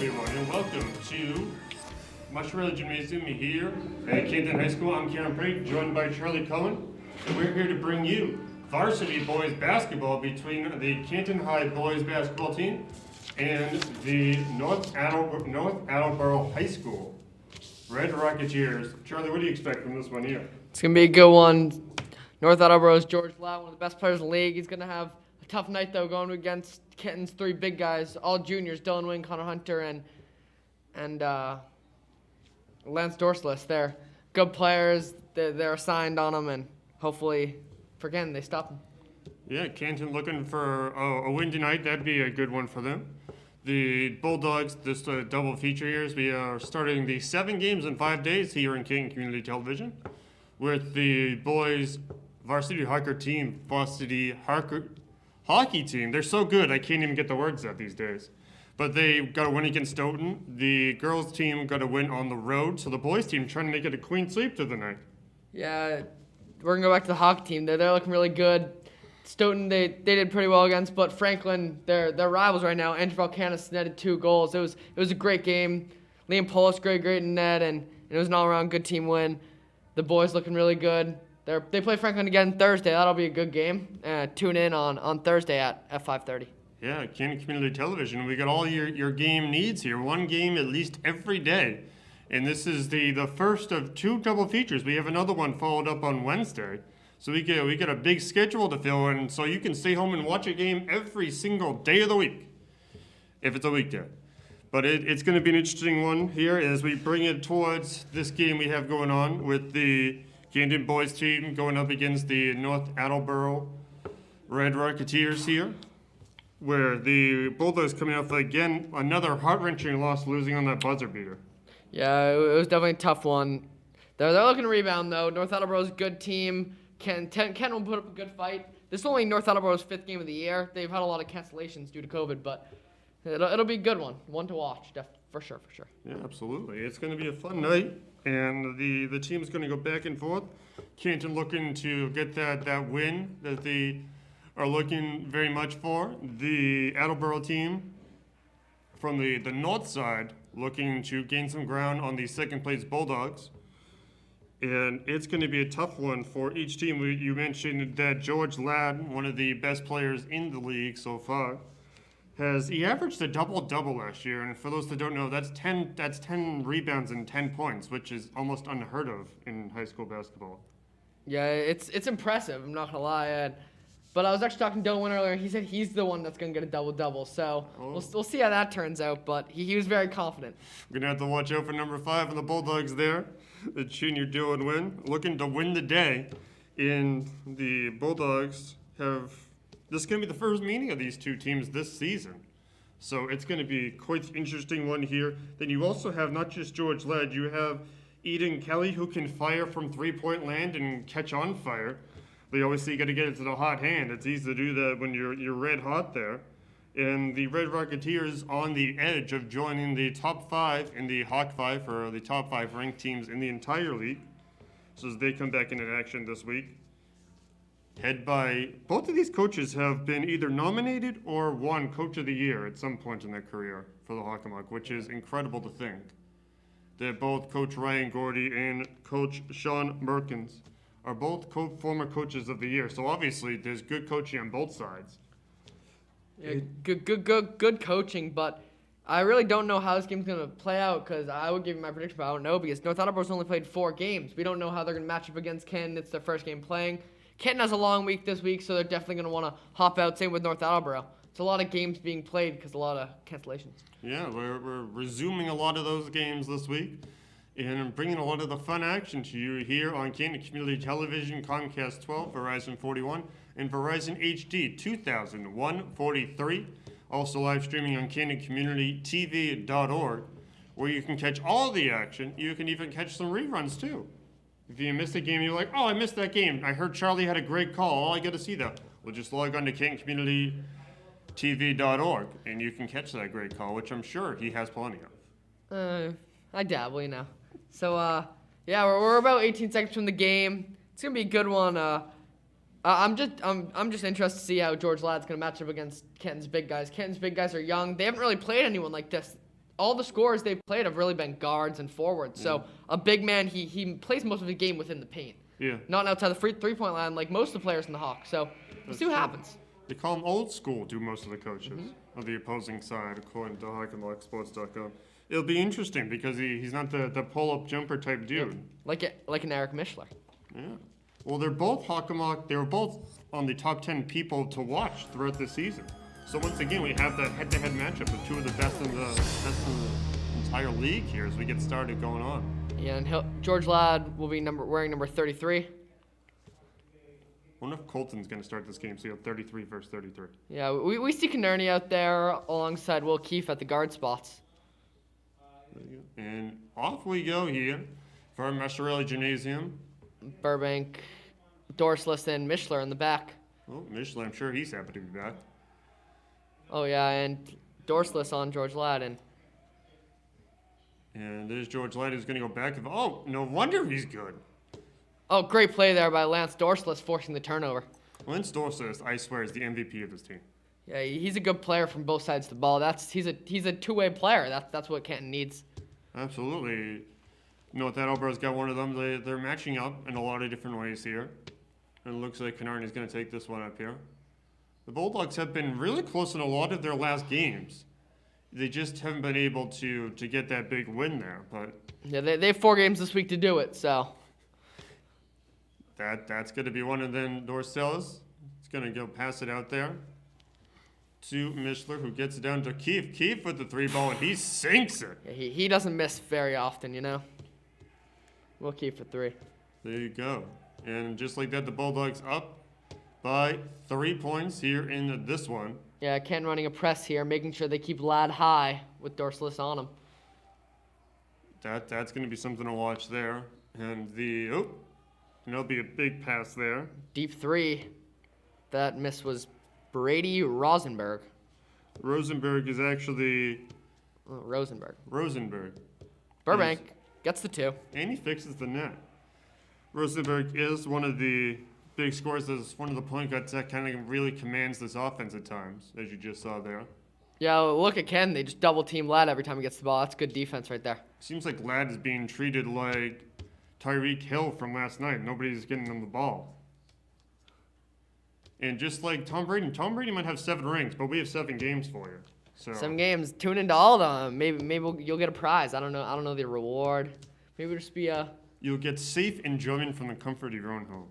everyone, and welcome to Masciarelli Gymnasium here at Canton High School. I'm Karen Prate, joined by Charlie Cohen, and we're here to bring you varsity boys basketball between the Canton High boys basketball team and the North Attleboro High School Red Rocketeers. Charlie, what do you expect from this one here? It's going to be a good one. North Attleboro's George Ladd, one of the best players in the league. He's going to have a tough night, though, going against Canton's three big guys, all juniors, Dylan Wing, Connor Hunter, and Lance Dorsless. They're good players. They're assigned on them, and hopefully, for Canton, they stop them. Yeah, Canton looking for a win tonight. That'd be a good one for them. The Bulldogs, this double feature here, is we are starting the 7 games in 5 days here in Canton Community Television with the boys varsity hockey team, hockey team. They're so good, I can't even get the words out these days. But they got a win against Stoughton. The girls team got a win on the road, so the boys team trying to make it a clean sweep to the night. Yeah, we're going to go back to the hockey team. They're looking really good. Stoughton, they did pretty well against, but Franklin, their rivals right now, Andrew Valkanis netted 2 goals. It was a great game. Liam Polis, great in net, and it was an all-around good team win. The boys looking really good. They play Franklin again Thursday. That'll be a good game. Tune in on Thursday at 5:30. Yeah, Canton Community Television. We got all your game needs here. 1 game at least every day. And this is the first of 2 double features. We have another one followed up on Wednesday. So we get a big schedule to fill in, so you can stay home and watch a game every single day of the week, if it's a weekday. But it's going to be an interesting one here as we bring it towards this game we have going on with the Canton boys team going up against the North Attleboro Red Rocketeers here, where the Bulldogs coming off again another heart-wrenching loss, losing on that buzzer beater. Yeah, it was definitely a tough one. They're looking to rebound though. North Attleboro's a good team. Canton will put up a good fight. This is only North Attleboro's 5th game of the year. They've had a lot of cancellations due to COVID, but it'll be a good one to watch, for sure. Yeah, absolutely. It's going to be a fun night, and the team's going to go back and forth. Canton looking to get that win that they are looking very much for. The Attleboro team from the north side looking to gain some ground on the second-place Bulldogs. And it's going to be a tough one for each team. You mentioned that George Ladd, one of the best players in the league so far, he averaged a double-double last year. And for those that don't know, that's 10 rebounds and 10 points, which is almost unheard of in high school basketball. Yeah, it's impressive. I'm not gonna lie. But I was actually talking to Dylan Wynn earlier. He said he's the one that's gonna get a double-double. So we'll see how that turns out. But he was very confident. We're gonna have to watch out for number 5 on the Bulldogs there. The junior Dylan Wynn looking to win the day. And the Bulldogs this is going to be the first meeting of these 2 teams this season. So it's going to be quite an interesting one here. Then you also have not just George Ladd, you have Eden Kelly, who can fire from 3-point land and catch on fire. They always say you got to get it to the hot hand. It's easy to do that when you're red hot there. And the Red Rocketeers on the edge of joining the top 5 in the Hawk 5 for the top 5 ranked teams in the entire league. So as they come back into action this week. Both of these coaches have been either nominated or won Coach of the Year at some point in their career for the Hockomock, which is incredible to think. They're both Coach Ryan Gordy and Coach Sean Merkins are both former coaches of the year. So obviously there's good coaching on both sides. Yeah, good coaching, but I really don't know how this game's going to play out because I would give you my prediction, but I don't know because North Attleboro's only played 4 games. We don't know how they're going to match up against Canton. It's their first game playing. Canton has a long week this week, so they're definitely going to want to hop out. Same with North Attleboro. It's a lot of games being played because a lot of cancellations. Yeah, we're resuming a lot of those games this week and bringing a lot of the fun action to you here on Canton Community Television, Comcast 12, Verizon 41, and Verizon HD 2143. Also live streaming on CantonCommunityTV.org, where you can catch all the action. You can even catch some reruns too. If you missed a game, you're like, oh, I missed that game. I heard Charlie had a great call. Oh, I got to see that. Well, just log on to CantonCommunityTV.org, and you can catch that great call, which I'm sure he has plenty of. I dabble, So, yeah, we're about 18 seconds from the game. It's gonna be a good one. I'm just interested to see how George Ladd's gonna match up against Canton's big guys. Canton's big guys are young. They haven't really played anyone like this all the scorers they've played have really been guards and forwards. So a big man, he plays most of the game within the paint. Yeah. Not outside the three-point line like most of the players in the Hawks. So we'll see what happens. They call him old school, do most of the coaches of the opposing side, according to HockeyLockSports.com. It'll be interesting because he's not the pull-up jumper type dude. Like an Eric Mishler. Yeah. Well, they're both Hockenlock. They were both on the top 10 people to watch throughout the season. So once again, we have that head-to-head matchup with two of the best in the entire league here as we get started going on. Yeah, and George Ladd will be wearing number 33. I wonder if Colton's going to start this game, so you have 33 versus 33. Yeah, we see Canerney out there alongside Will Keefe at the guard spots. And off we go here for our Masciarelli Gymnasium. Burbank, Dorslis, and Mishler in the back. Oh, Michelin, I'm sure he's happy to be back. Oh, yeah, and Dorslis on George Ladd. And there's George Light who's going to go back. Oh, no wonder he's good. Oh, great play there by Lance Dorslis forcing the turnover. Lance Dorslis, I swear, is the MVP of this team. Yeah, he's a good player from both sides of the ball. He's a two-way player. That's what Canton needs. Absolutely. North Attleboro's got one of them. They're matching up in a lot of different ways here. And it looks like Canarney's going to take this one up here. The Bulldogs have been really close in a lot of their last games. They just haven't been able to get that big win there. But yeah, they have 4 games this week to do it, so. That's going to be one. And then Dorcellis is going to go pass it out there to Mishler, who gets it down to Keefe. Keefe with the 3-ball, and he sinks it. Yeah, he doesn't miss very often, We'll keep for 3. There you go. And just like that, the Bulldogs up by 3 points here in this one. Yeah, Canton running a press here, making sure they keep Ladd high with Dorslis on him. That's going to be something to watch there. And there'll be a big pass there. Deep 3. That miss was Brady Rosenberg. Rosenberg is actually... Rosenberg. Burbank gets the 2. And he fixes the net. Rosenberg is one of the big scorers. Is one of the point guards that kind of really commands this offense at times, as you just saw there. Yeah, look at Ken. They just double team Ladd every time he gets the ball. That's good defense right there. Seems like Ladd is being treated like Tyreek Hill from last night. Nobody's getting him the ball. And just like Tom Brady might have 7 rings, but we have 7 games for you. So 7 games. Tune into all of them. Maybe you'll get a prize. I don't know the reward. Maybe it'll just be a. You'll get safe enjoyment from the comfort of your own home.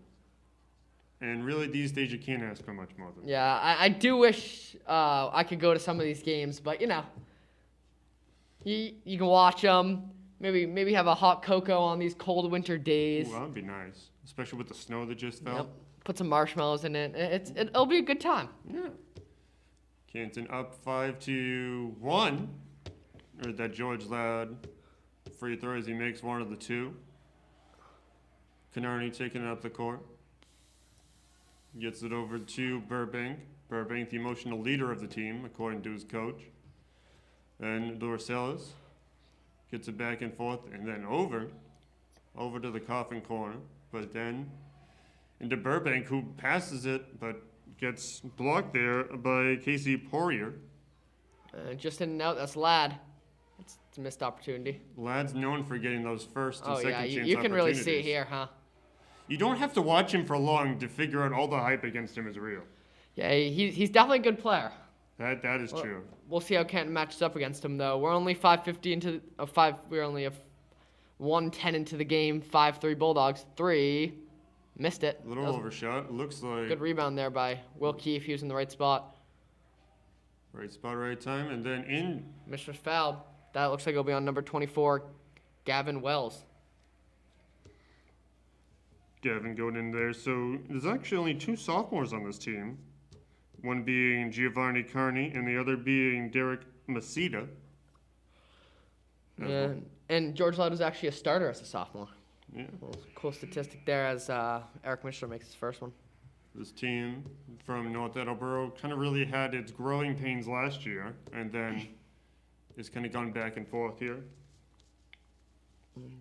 And really, these days, you can't ask for much more than that. Yeah, I do wish I could go to some of these games, but you can watch them. Maybe have a hot cocoa on these cold winter days. Ooh, that would be nice, especially with the snow that just fell. Yep. Put some marshmallows in it. It'll be a good time. Yeah. Canton up 5-1. Or that George Ladd free throw as he makes one of the 2. Canarney taking it up the court. Gets it over to Burbank. Burbank, the emotional leader of the team, according to his coach. And Dorcellis gets it back and forth, and then over to the Coffin corner. But then into Burbank, who passes it, but gets blocked there by Casey Poirier. Just in and out, that's Ladd. It's a missed opportunity. Ladd's known for getting those first and second chance opportunities. You can really see it here, huh? You don't have to watch him for long to figure out all the hype against him is real. Yeah, he's definitely a good player. That is true. We'll see how Canton matches up against him, though. We're only 5:50 into We're only 1:10 into the game. 5-3 Bulldogs. 3 missed it. A little overshot. Looks like good rebound there by Will Keefe. He was in the right spot. Right spot, right time, and then in. Mishler's fouled. That looks like it'll be on number 24, Gavin Wells. Gavin going in there. So there's actually only 2 sophomores on this team. One being Giovanni Carney and the other being Derek Masita. Yeah, and George Ladd was actually a starter as a sophomore. Yeah. Cool statistic there as Eric Mishler makes his first one. This team from North Attleboro kind of really had its growing pains last year, and then it's kind of gone back and forth here.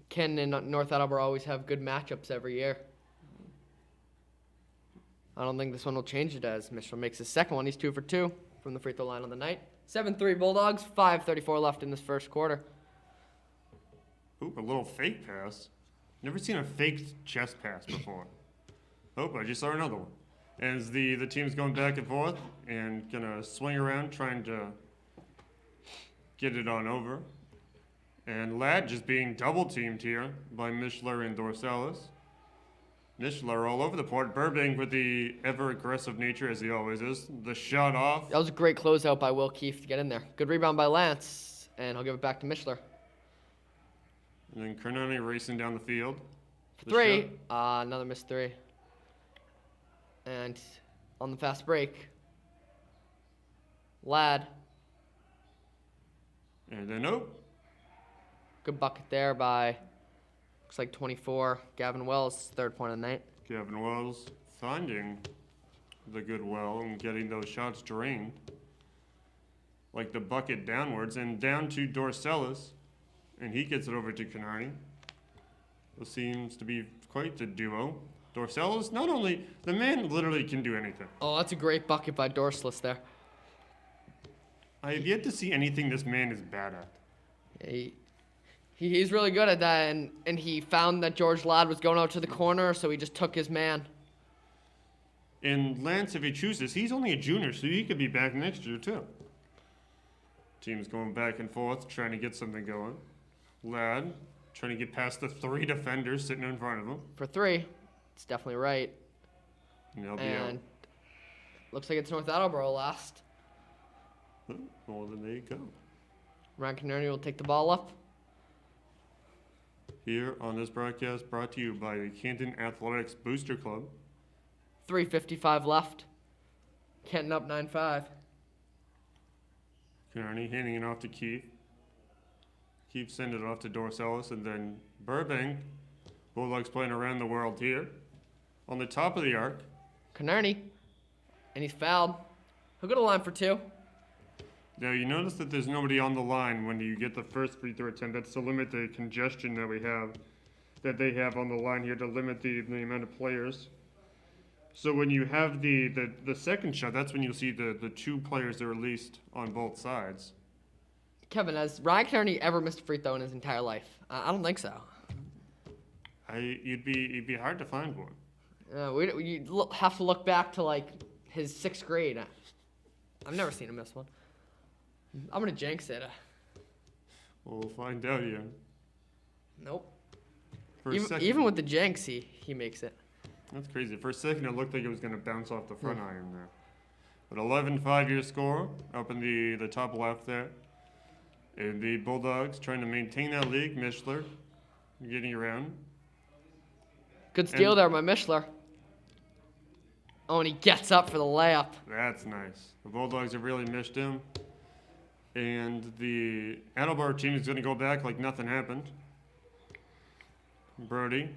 Ken and North Attleboro always have good matchups every year. I don't think this one will change it as Mishler makes his second one. He's 2 for 2 from the free throw line on the night. 7-3 Bulldogs, 5:34 left in this first quarter. Oop, a little fake pass. Never seen a fake chest pass before. Oh, I just saw another one. As the team's going back and forth and gonna swing around trying to get it on over. And Ladd just being double teamed here by Mischler and Dorsalis. Mischler all over the court. Burbank with the ever aggressive nature as he always is. The shot off. That was a great closeout by Will Keefe to get in there. Good rebound by Lance, and he'll give it back to Mischler. And then Carnani racing down the field. The Three. shot. Another missed three. And on the fast break, Ladd. And then, oh, Good bucket there by, looks like 24, Gavin Wells, third point of the night. Gavin Wells finding the good well and getting those shots drained. Like the bucket downwards and down to Dorsalis. And he gets it over to Canardi. This seems to be quite the duo. Dorsalis, not only, the man literally can do anything. Oh, that's a great bucket by Dorsalis there. I have yet to see anything this man is bad at. He's really good at that, and he found that George Ladd was going out to the corner, so he just took his man. And Lance, if he chooses, he's only a junior, so he could be back next year too. Team's going back and forth, trying to get something going. Ladd trying to get past the three defenders sitting in front of him. For three, it's definitely right. And they'll be And looks like it's North Attleboro last. out. Well, then there you go. Ryan Canardi will take the ball up. Here on this broadcast brought to you by the Canton Athletics Booster Club. 3:55 left. Canton up 9-5. Kearney handing it off to Keith. Keith sending it off to Dorsalis, and then Burbank. Bulldogs playing around the world here. On the top of the arc. Canardi, and he's fouled. He'll go to the line for two. Now, you notice that there's nobody on the line when you get the first free throw attempt. That's to limit the congestion that they have on the line here, to limit the amount of players. So when you have the second shot, that's when you'll see the two players that are released on both sides. Kevin, has Ryan Canardi ever missed a free throw in his entire life? I don't think so. You'd be hard to find one. You have to look back to like his sixth grade. I've never seen him miss one. I'm gonna jinx it. We'll find out, yeah. Nope. For a second, Even with the jinx, he makes it. that's crazy. For a second, it looked like it was going to bounce off the front iron there. But 11-5 your score up in the top left there. And the Bulldogs trying to maintain that lead. Mischler getting around. Good steal there by Mischler. Oh, and he gets up for the layup. That's nice. The Bulldogs have really missed him. And the Attleboro team is going to go back like nothing happened. Brody.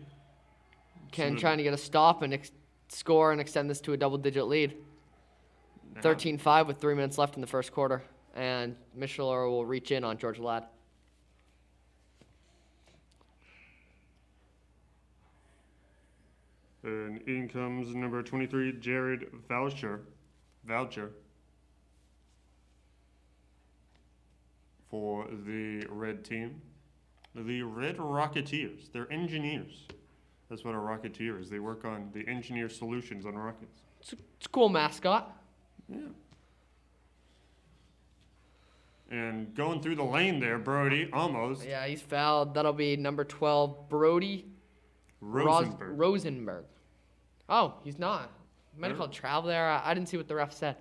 Ken trying to get a stop and score and extend this to a double-digit lead. 13-5 with 3 minutes left in the first quarter. And Mischler will reach in on George Ladd. And in comes number 23, Jared Voucher. For the red team. The Red Rocketeers. They're engineers. That's what a Rocketeer is. They work on the engineer solutions on rockets. It's a cool mascot. Yeah. And going through the lane there, Brody, almost. Yeah, he's fouled. That'll be number 12, Brody Rosenberg. Oh, he's not. Might have called travel there. I didn't see what the ref said.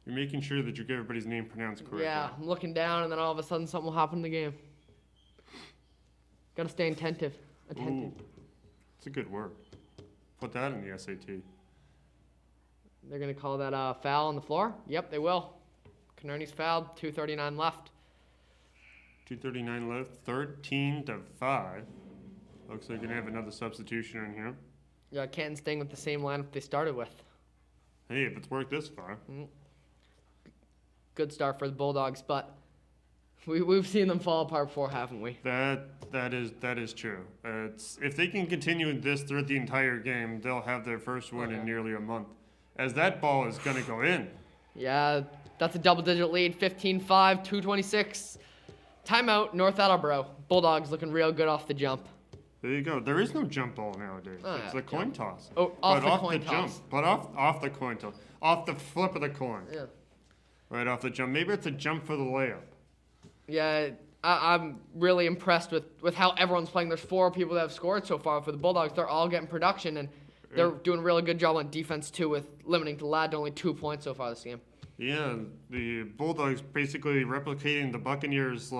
You're making sure that you get everybody's name pronounced correctly. Yeah, I'm looking down, and then all of a sudden something will happen in the game. Got to stay attentive. Ooh, it's a good word. Put that in the SAT. They're going to call that a foul on the floor? Yep, they will. Canardi's fouled. 2:39 left. 2:39 left. 13-5. Looks like you're going to have another substitution in here. Yeah, Canton staying with the same lineup they started with. Hey, if it's worked this far. Good start for the Bulldogs, but we've seen them fall apart before, haven't we? That is true. If they can continue this throughout the entire game, they'll have their first win in nearly a month. As that ball is going to go in. Yeah, that's a double-digit lead, 15-5, 2:26. Timeout, North Attleboro. Bulldogs looking real good off the jump. There you go. There is no jump ball nowadays. Oh, It's yeah, a coin toss. Oh, off but the coin the toss. jump. But off the coin toss. Off the flip of the coin. Yeah. Right off the jump. Maybe it's a jump for the layup. Yeah, I'm really impressed with how everyone's playing. There's 4 people that have scored so far for the Bulldogs. They're all getting production, and they're doing a really good job on defense, too, with limiting the lad to only 2 points so far this game. Yeah, the Bulldogs basically replicating the Buccaneers'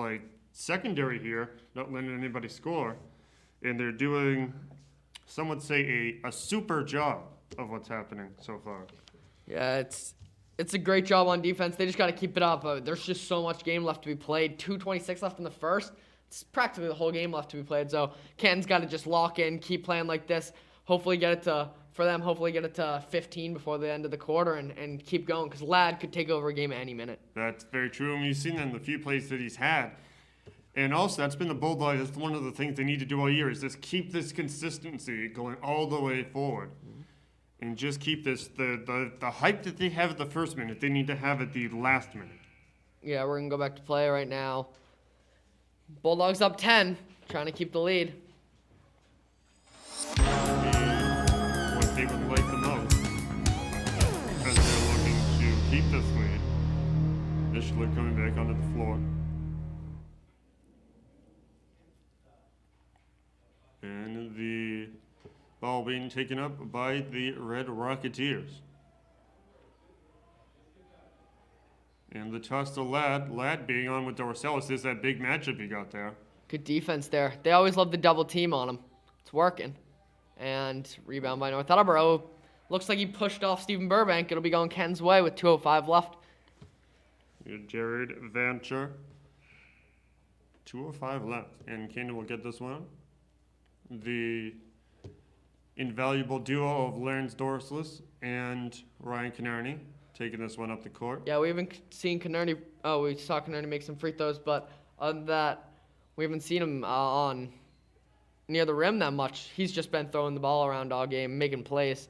secondary here, not letting anybody score, and they're doing, some would say, a super job of what's happening so far. Yeah, it's a great job on defense. They just got to keep it up. There's just so much game left to be played. 2:26 left in the first. It's practically the whole game left to be played. So Canton's got to just lock in, keep playing like this. Hopefully get it to 15 before the end of the quarter and keep going, because Ladd could take over a game at any minute. That's very true, and you've seen that in the few plays that he's had. And also, that's been the Bulldogs. That's one of the things they need to do all year, is just keep this consistency going all the way forward. And just keep this, the hype that they have at the first minute, they need to have at the last minute. Yeah, we're going to go back to play right now. Bulldogs up 10, trying to keep the lead. And what they would like the most, because they're looking to keep this lead. Mishler coming back onto the floor. And the ball being taken up by the Red Rocketeers. And the toss to Ladd. Ladd being on with Dorcelis. There's that big matchup he got there. Good defense there. They always love the double team on him. It's working. And rebound by North Attleboro. Looks like he pushed off Stephen Burbank. It'll be going Ken's way with 2:05 left. Jared Vancher. 2:05 left. And Canton will get this one. The invaluable duo of Lawrence Dorcelis and Ryan Canarney taking this one up the court. Yeah, we haven't seen Canarney. Oh, we saw Canarney make some free throws, but other than that, we haven't seen him on near the rim that much. He's just been throwing the ball around all game, making plays.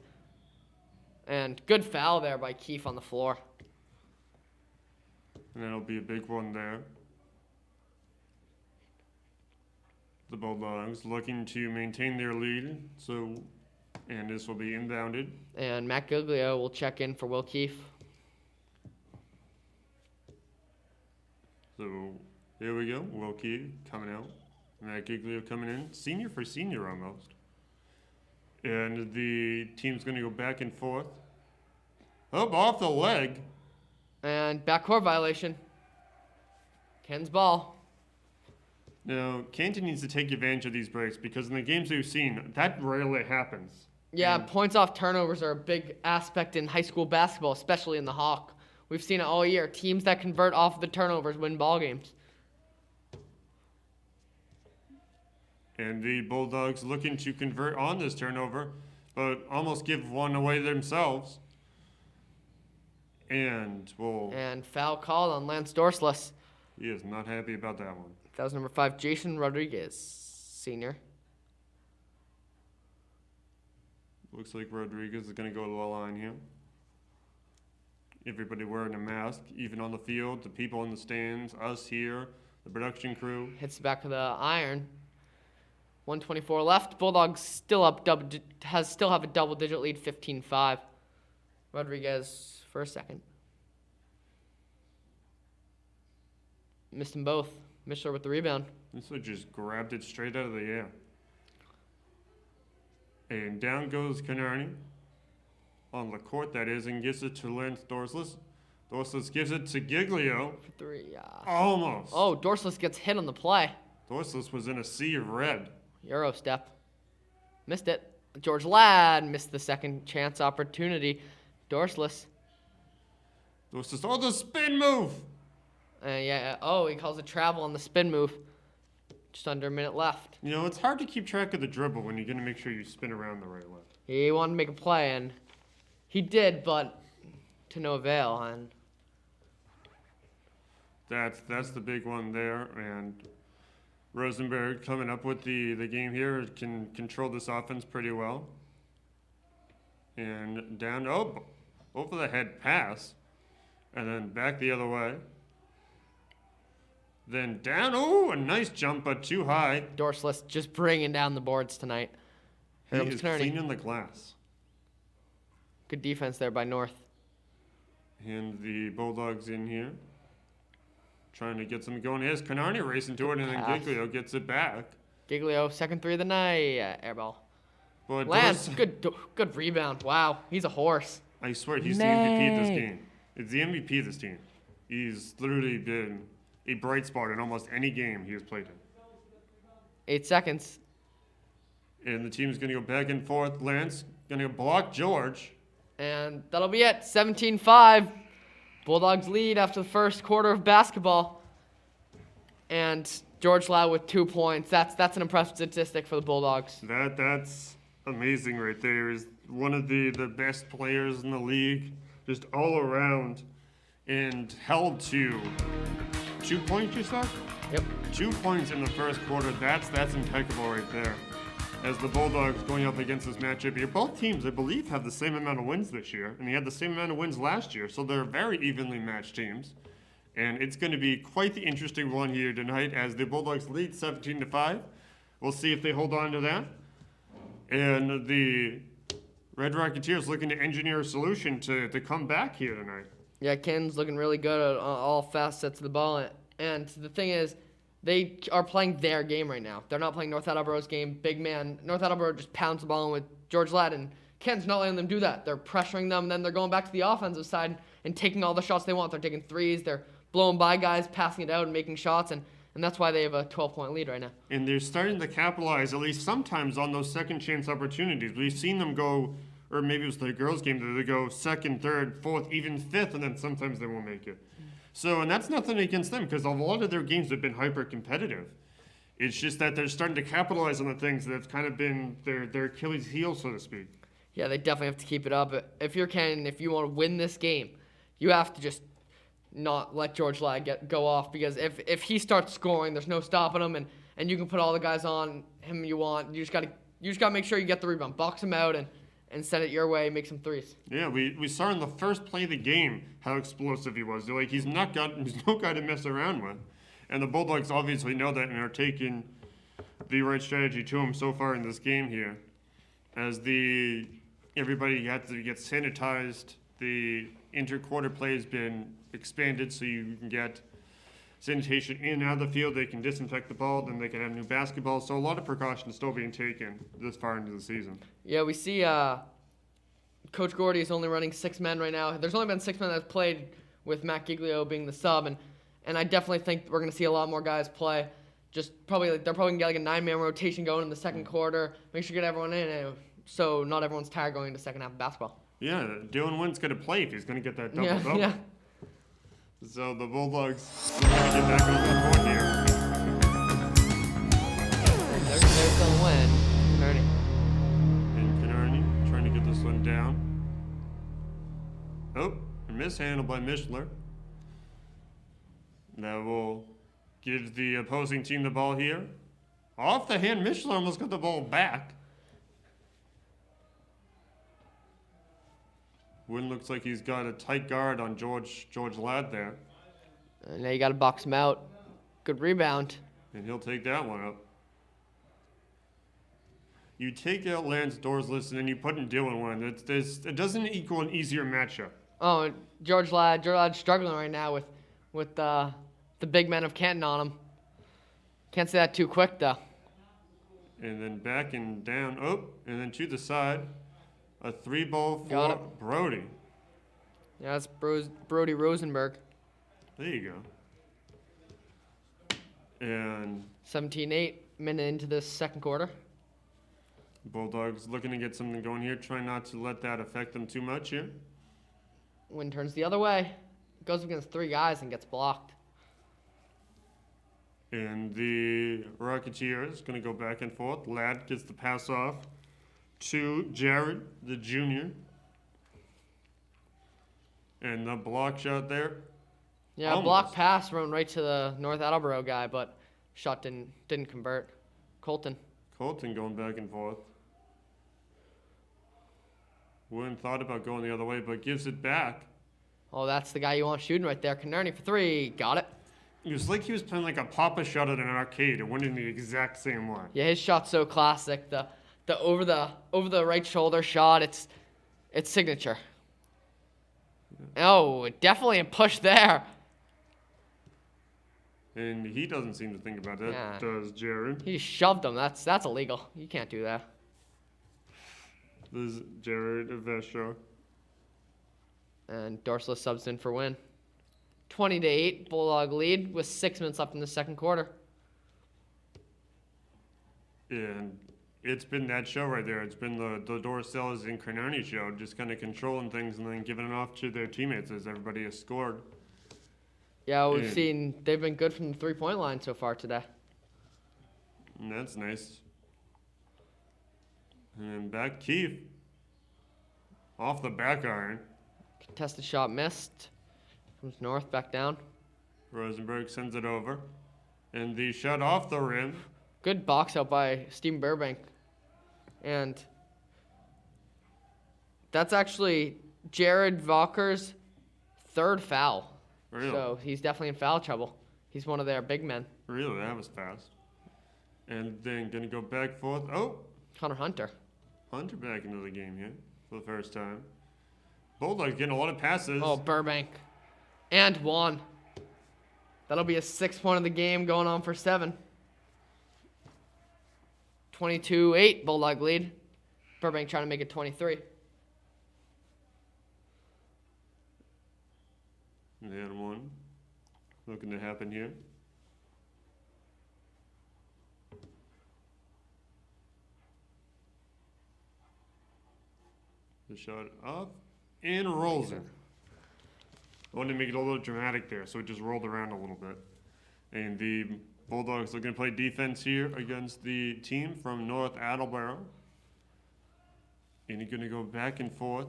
And good foul there by Keefe on the floor. And that'll be a big one there. The Bulldogs looking to maintain their lead, and this will be inbounded. And Matt Giglio will check in for Will Keefe. So there we go. Will Keefe coming out. Matt Giglio coming in. Senior for senior almost. And the team's going to go back and forth. Up off the leg. And backcourt violation. Ken's ball. Now, Canton needs to take advantage of these breaks, because in the games we've seen, that rarely happens. Yeah, points off turnovers are a big aspect in high school basketball, especially in the Hawk. We've seen it all year. Teams that convert off the turnovers win ball games. And the Bulldogs looking to convert on this turnover, but almost give one away themselves. And foul called on Lance Dorcelis. He is not happy about that one. That was number 5, Jason Rodriguez, senior. Looks like Rodriguez is going to go to the line here. Everybody wearing a mask, even on the field, the people in the stands, us here, the production crew. Hits the back of the iron. 1:24 left. Bulldogs still have a double-digit lead, 15-5. Rodriguez for a second. Missed them both. Mishler with the rebound. This one just grabbed it straight out of the air. And down goes Canarney. On the court, that is, and gives it to Lance Dorcelis. Dorcelis gives it to Giglio. For 3, yeah. Almost. Oh, Dorcelis gets hit on the play. Dorcelis was in a sea of red. Euro step. Missed it. George Ladd missed the second chance opportunity. Dorcelis. Dorcelis, oh, the spin move! He calls a travel on the spin move. Just under a minute left. You know, it's hard to keep track of the dribble when you're going to make sure you spin around the right way. He wanted to make a play, and he did, but to no avail. And that's the big one there. And Rosenberg coming up with the game here can control this offense pretty well. And down, over the head pass. And then back the other way. Then down. Oh, a nice jump, but too high. Dorsless just bringing down the boards tonight. He Here comes is Kearney. cleaning the glass. Good defense there by North. And the Bulldogs in here. Trying to get something going. Here's Canarney racing to it, and then Pass. Giglio gets it back. Giglio, second three of the night. Air ball. But Lance, Dorsey- good rebound. Wow, he's a horse. I swear, he's the MVP of this Nay. game. It's the MVP of this team. He's literally been a bright spot in almost any game he has played in. 8 seconds. And the team's going to go back and forth. Lance going to block George. And that'll be it. 17-5. Bulldogs lead after the first quarter of basketball. And George Lau with 2 points. That's an impressive statistic for the Bulldogs. That's amazing right there. He's one of the best players in the league, just all around, and held to 2 points, you said? Yep. 2 points in the first quarter. That's impeccable right there. As the Bulldogs going up against this matchup here, both teams, I believe, have the same amount of wins this year, and they had the same amount of wins last year, so they're very evenly matched teams. And it's going to be quite the interesting one here tonight as the Bulldogs lead 17-5. We'll see if they hold on to that. And the Red Rocketeers looking to engineer a solution to come back here tonight. Yeah, Ken's looking really good at all facets of the ball. And the thing is, they are playing their game right now. They're not playing North Attleboro's game. Big man. North Attleboro just pounds the ball in with George Ladd, and Ken's not letting them do that. They're pressuring them, and then they're going back to the offensive side and taking all the shots they want. They're taking threes. They're blowing by guys, passing it out, and making shots, and that's why they have a 12-point lead right now. And they're starting to capitalize, at least sometimes, on those second chance opportunities. We've seen them go, or maybe it was the girls' game, that they go second, third, fourth, even fifth, and then sometimes they won't make it. So, and that's nothing against them, because a lot of their games have been hyper-competitive. It's just that they're starting to capitalize on the things that have kind of been their Achilles heel, so to speak. Yeah, they definitely have to keep it up. If you're Ken, if you want to win this game, you have to just not let George Ladd go off, because if he starts scoring, there's no stopping him, and you can put all the guys on him you want. You just gotta make sure you get the rebound, box him out, and send it your way, make some threes. Yeah, we saw in the first play of the game how explosive he was. Like, he's no guy to mess around with. And the Bulldogs obviously know that and are taking the right strategy to him so far in this game here. As everybody had to get sanitized, the inter-quarter play has been expanded so you can get sanitation in and out of the field. They can disinfect the ball, then they can have new basketballs. So a lot of precautions still being taken this far into the season. Yeah, we see Coach Gordy is only running 6 men right now. There's only been 6 men that have played with Matt Giglio being the sub, and I definitely think we're going to see a lot more guys play. Just probably they're probably going to get like a 9-man rotation going in the second quarter. Make sure you get everyone in, so not everyone's tired going into second half of basketball. Yeah, Dylan Wynn's going to play if he's going to get that double-double. Yeah. So the Bulldogs are going to get back on the board here. There's Dylan Wynn. Kearney. And Canarney trying to get this one down. Oh, a mishandle by Mishler. That will give the opposing team the ball here. Off the hand, Mishler almost got the ball back. Wynn looks like he's got a tight guard on George Ladd there. Now you got to box him out. Good rebound. And he'll take that one up. You take out Lance Dorsless and then you put in Dylan Wynn. It doesn't equal an easier matchup. Oh, and George Ladd's struggling right now with the big men of Canton on him. Can't say that too quick, though. And then back and down. Oh, and then to the side. A 3-ball Got for it. Brody. Yeah, that's Brody Rosenberg. There you go. And 17-8, minute into this second quarter. Bulldogs looking to get something going here. Try not to let that affect them too much here. Wynn turns the other way. Goes against 3 guys and gets blocked. And the Rocketeers going to go back and forth. Ladd gets the pass off to Jared, the junior. And the block shot there. Yeah, Almost. block pass went right to the North Attleboro guy, but shot didn't convert. Colton going back and forth. Wynn thought about going the other way, but gives it back. Oh, that's the guy you want shooting right there. Canarney for three. Got it. It was like he was playing like a Papa shot at an arcade. It went in the exact same way. Yeah, his shot's so classic. The over the right shoulder shot. It's signature. Oh, definitely a push there. And he doesn't seem to think about that, Yeah. does Jared? He just shoved him. That's illegal. You can't do that. This is Jared Vesha. And Dorsala subs in for win. 20-8, Bulldog lead with 6 minutes left in the second quarter. And it's been that show right there. It's been the Dorsellas and Carnarney show, just kind of controlling things and then giving it off to their teammates as everybody has scored. Yeah, we've Yeah. seen they've been good from the three-point line so far today. And that's nice. And then back Keith. Off the back iron. Contested shot missed. Comes north, back down. Rosenberg sends it over. And the shot off the rim. Good box out by Steven Burbank. And that's actually Jared Valker's third foul. Really? So he's definitely in foul trouble. He's one of their big men. Really, that was fast. And then gonna go back forth. Oh, Connor Hunter. Hunter back into the game here for the first time. Bulldogs getting a lot of passes. Oh, Burbank. And one. That'll be a 6-point of the game going on for 7. 22-8, Bulldog lead. Burbank trying to make it 23. And one looking to happen here. The shot up and rolls it. I wanted to make it a little dramatic there, so it just rolled around a little bit. And the Bulldogs looking to play defense here against the team from North Attleboro. And you're going to go back and forth.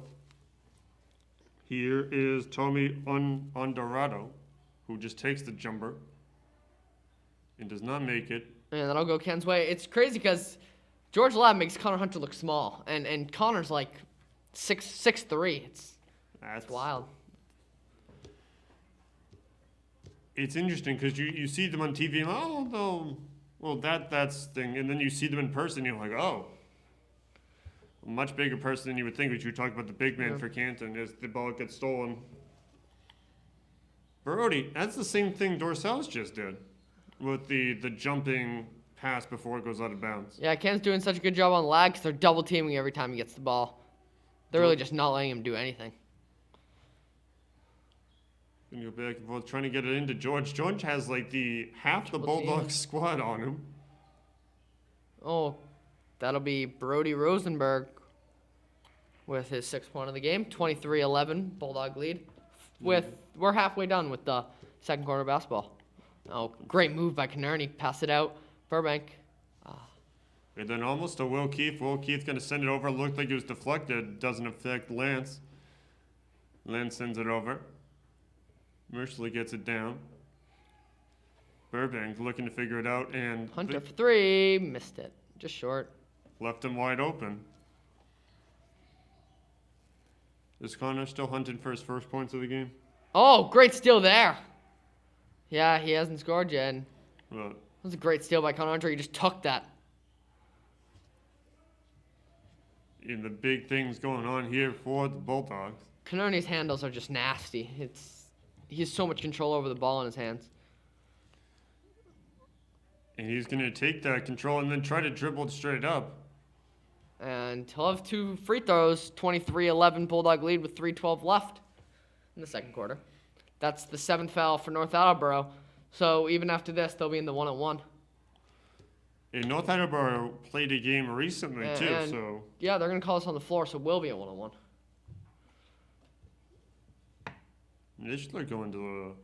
Here is Tommy Ondorado, who just takes the jumper and does not make it. And that'll go Ken's way. It's crazy because George Lab makes Connor Hunter look small. And Connor's like 6'3". It's wild. It's interesting because you see them on TV and, oh, no, well, that's thing. And then you see them in person and you're like, oh. A much bigger person than you would think, but you talk about the big man for Canton as the ball gets stolen. Brody, that's the same thing Dorsells just did with the jumping pass before it goes out of bounds. Yeah, Ken's doing such a good job on lag because they're double teaming every time he gets the ball. They're really just not letting him do anything. And go back and forth, trying to get it into George. George has like half the Bulldogs squad on him. Oh, that'll be Brody Rosenberg with his 6-point of the game. 23-11, Bulldog lead. We're halfway done with the second quarter of basketball. Oh, great move by Canarney. Pass it out. Burbank. And then almost to Will Keith. Will Keith going to send it over. Looked like it was deflected. Doesn't affect Lance. Lance sends it over. Mercilessly gets it down. Burbank looking to figure it out. And Hunter for 3. Missed it. Just short. Left him wide open. Is Connor still hunting for his first points of the game? Oh, great steal there. Yeah, he hasn't scored yet. Well, That was a great steal by Connor Hunter. He just took that. in the big things going on here for the Bulldogs. Canarney's handles are just nasty. He has so much control over the ball in his hands. And he's going to take that control and then try to dribble it straight up. And he'll have 2 free throws. 23-11 Bulldog lead with 3:12 left in the second quarter. That's the 7th foul for North Attleboro. So even after this, they'll be in the 1-on-1. And North Attleboro played a game recently too, And so yeah, they're going to call us on the floor, so we'll be at 1-on-1. they should like going to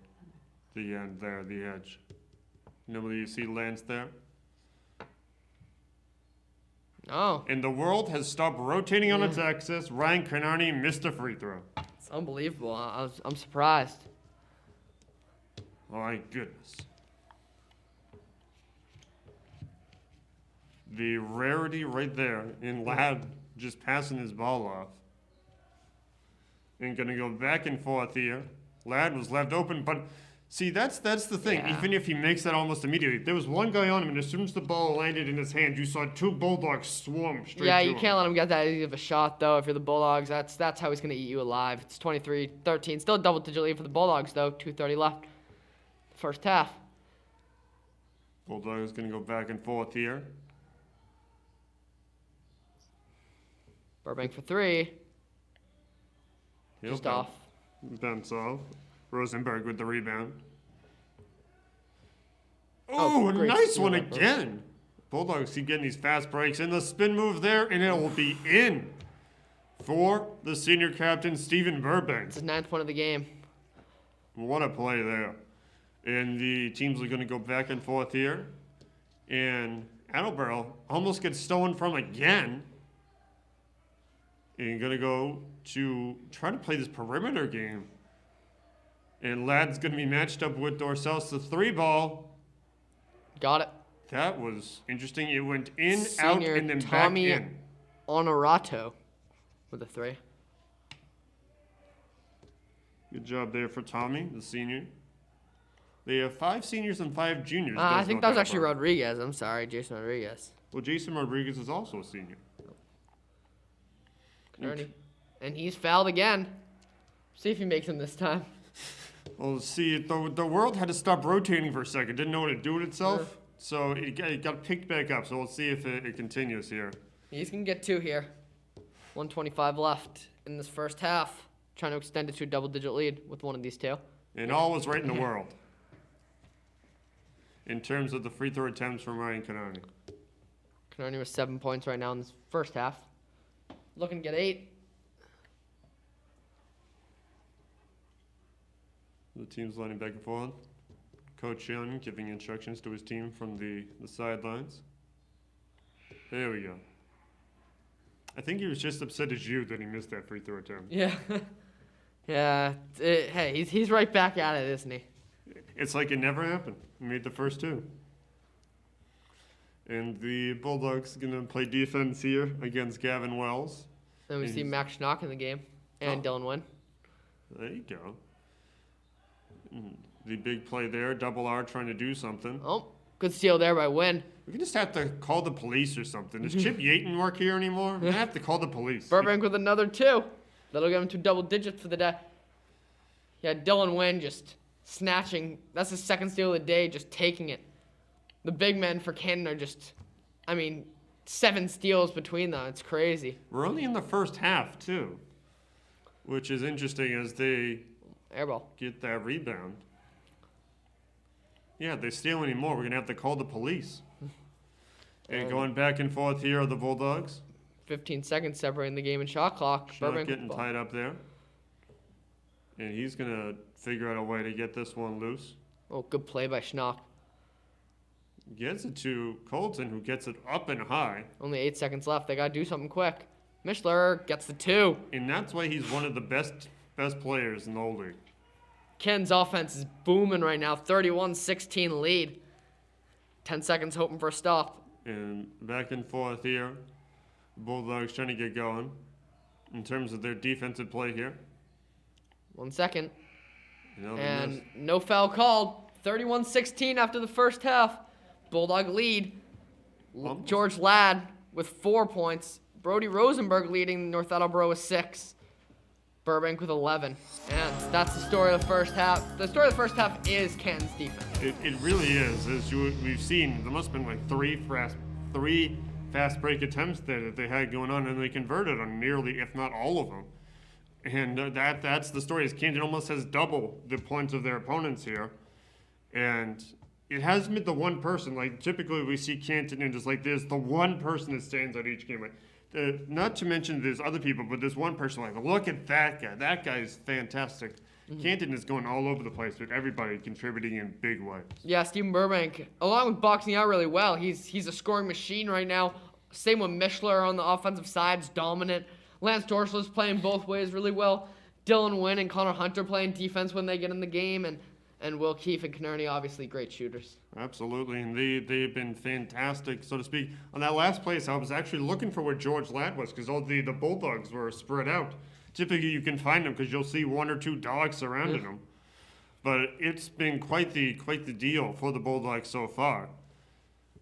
the end there, the edge. Nobody you see Lance there. Oh, And the world has stopped rotating on its axis. Ryan Canarney missed a free throw. it's unbelievable. I'm surprised. My goodness. The rarity right there in Ladd just passing his ball off. and going to go back and forth here. Ladd was left open, but see, that's the thing. Yeah. Even if he makes that almost immediately, there was one guy on him, and as soon as the ball landed in his hand, you saw two Bulldogs swarm straight Yeah, to you him. can't let him get that easy of a shot, though. If you're the Bulldogs, that's how he's going to eat you alive. It's 23-13. Still a double-digit lead for the Bulldogs, though. 2:30 left. First half. Bulldogs going to go back and forth here. Burbank for three. He'll Just bounce- off. Bounce off. Rosenberg with the rebound. Oh, Oh, a great nice steal one by again. Bulldogs keep getting these fast breaks, and the spin move there, and it will be in for the senior captain, Stephen Burbank. It's his 9th point of the game. What a play there. And the teams are going to go back and forth here. And Attleboro almost gets stolen from again. And going to go to try to play this perimeter game. And Ladd's going to be matched up with Dorcel's the 3-ball. Got it. That was interesting. It went in, Senior out, and then Tommy back in. Honorato with a 3. Good job there for Tommy, the senior. They have 5 seniors and 5 juniors. I does think go that was down actually for. Rodriguez. I'm sorry, Jason Rodriguez. Well, Jason Rodriguez is also a senior. Ernie. And he's fouled again. See if he makes him this time. Well, see, the world had to stop rotating for a second. Didn't know what to do with itself. So it got picked back up. So we'll see if it continues here. He's going to get 2 here. 1:25 left in this first half. Trying to extend it to a double-digit lead with one of these two. And all was right in the world. In terms of the free throw attempts from Ryan Canoni. Canoni with 7 points right now in this first half. Looking to get 8. The team's lining back and forth. Coach Young giving instructions to his team from the sidelines. There we go. I think he was just upset as you that he missed that free throw attempt. Yeah. Yeah. Hey, he's right back at it, isn't he? It's like it never happened. He made the first 2. And the Bulldogs going to play defense here against Gavin Wells. Then we And see he's- Max Schnock in the game. And Dylan Wynn. There you go. The big play there, double R trying to do something. Oh, good steal there by Wynn. We just have to call the police or something. Does Chip Yaton work here anymore? We have to call the police. Burbank with another 2. That'll get him to double digits for the day. Yeah, Dylan Wynn just snatching. That's his second steal of the day, just taking it. The big men for Canton are just, 7 steals between them. It's crazy. We're only in the first half, too, which is interesting as they Airball. get that rebound. Yeah, if they steal any more, we're going to have to call the police. And going back and forth here are the Bulldogs. 15 seconds separating the game and shot clock. Schnock Burbank getting with the ball. tied up there. And he's going to figure out a way to get this one loose. Oh, good play by Schnock. Gets it to Colton, who gets it up and high. Only 8 seconds left. They got to do something quick. Mischler gets the 2. And that's why he's one of the best players in the whole league. Ken's offense is booming right now. 31-16 lead. 10 seconds hoping for a stop. And back and forth here. Bulldogs trying to get going in terms of their defensive play here. 1 second. Another miss. And no foul called. 31-16 after the first half. Bulldog lead. Almost. George Ladd with 4 points. Brody Rosenberg leading North Attleboro with 6. Burbank with 11. And that's the story of the first half. The story of the first half is Canton's defense. It really is. We've seen, there must have been like three fast break attempts that they had going on, and they converted on nearly, if not all of them. And that's the story. Is Canton almost has double the points of their opponents here, and it hasn't been the one person. Like typically we see Canton and just like there's the one person that stands out each game. Like, not to mention there's other people, but there's one person like look at that guy. That guy's fantastic. Canton is going all over the place with everybody contributing in big ways. Yeah, Stephen Burbank, along with boxing out really well, he's a scoring machine right now. Same with Mischler on the offensive side, is dominant. Lance Dorsal is playing both ways really well. Dylan Wynn and Connor Hunter playing defense when they get in the game, and Will Keefe and Canerney obviously great shooters. Absolutely, and they've been fantastic, so to speak. On that last place, I was actually looking for where George Ladd was because all the Bulldogs were spread out. Typically, you can find them because you'll see one or two dogs surrounding them. But it's been quite the deal for the Bulldogs so far.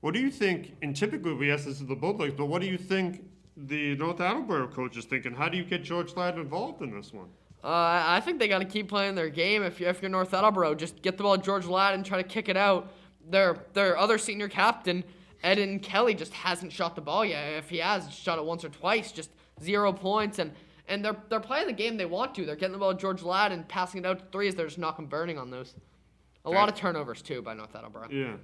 What do you think? And typically we ask this of the Bulldogs, but what do you think the North Attleboro coach is thinking? How do you get George Ladd involved in this one? I think they got to keep playing their game. If you're North Attleboro, just get the ball to George Ladd and try to kick it out. Their other senior captain, Eden Kelly, just hasn't shot the ball yet. If he has, he's shot it once or twice, just 0 points. And they're playing the game they want to. They're getting the ball to George Ladd and passing it out to threes. They're just not converting on those. A lot of turnovers, too, by North Attleboro. Yeah.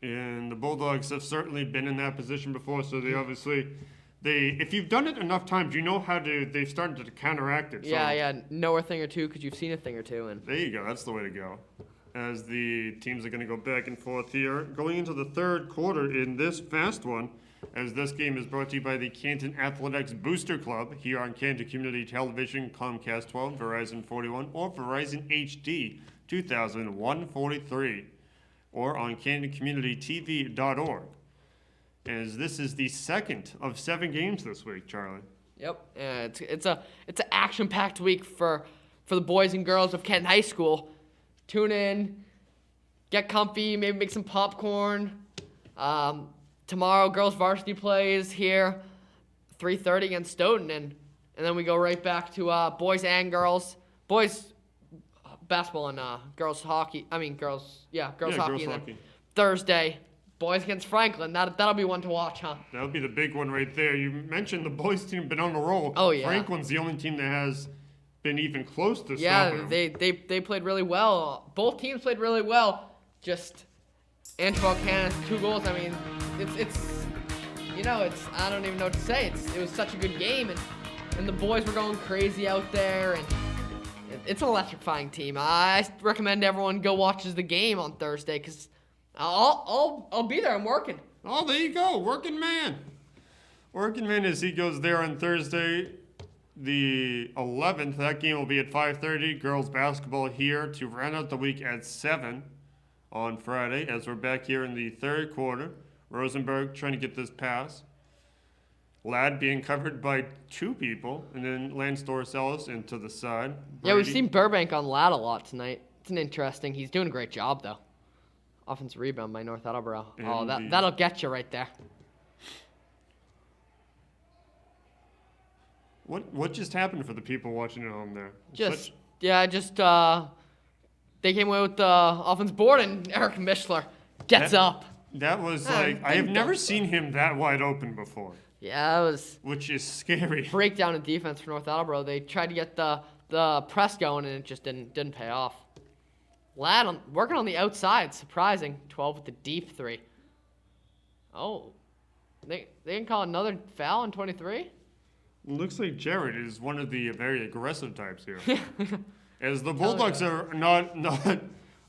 And the Bulldogs have certainly been in that position before, so they obviously... if you've done it enough times, you know how they've started to counteract it. So Yeah, know a thing or two because you've seen a thing or two. And there you go. That's the way to go. As the teams are going to go back and forth here. Going into the third quarter in this fast one, as this game is brought to you by the Canton Athletics Booster Club here on Canton Community Television, Comcast 12, Verizon 41, or Verizon HD 2143, or on CantonCommunityTV.org. As this is the second of 7 games this week, Charlie. Yep, it's an action-packed week for the boys and girls of Canton High School. Tune in, get comfy, maybe make some popcorn. Tomorrow, girls varsity plays here, 3:30 against Stoughton, and then we go right back to boys and girls. Boys basketball and girls hockey. Girls hockey. And then Thursday, boys against Franklin. That'll be one to watch, huh? That'll be the big one right there. You mentioned the boys team been on a roll. Oh, yeah. Franklin's the only team that has been even close to stopping them. They played really well. Both teams played really well. Just Antwerp Cannon, 2 goals. I mean, it's I don't even know what to say. It was such a good game, and the boys were going crazy out there, and it's an electrifying team. I recommend everyone go watch the game on Thursday because I'll be there. I'm working. Oh, there you go, working man. Working man as he goes there on Thursday, the 11th. That game will be at 5:30. Girls basketball here to round out the week at 7 on Friday. As we're back here in the third quarter, Rosenberg trying to get this pass. Ladd being covered by 2 people, and then Lance Dorcellis into the side. Yeah, we've seen Burbank on Ladd a lot tonight. It's an interesting. He's doing a great job though. Offensive rebound by North Attleboro. That'll get you right there. What just happened for the people watching at home there? They came away with the offense board, and Eric Mischler gets up. That was I have never seen him that wide open before. Yeah, it was. Which is scary. Breakdown in defense for North Attleboro. They tried to get the press going, and it just didn't pay off. Ladd working on the outside, surprising. 12 with the deep 3. Oh, they didn't call another foul in 23. Looks like Jared is one of the very aggressive types here. As the Bulldogs are not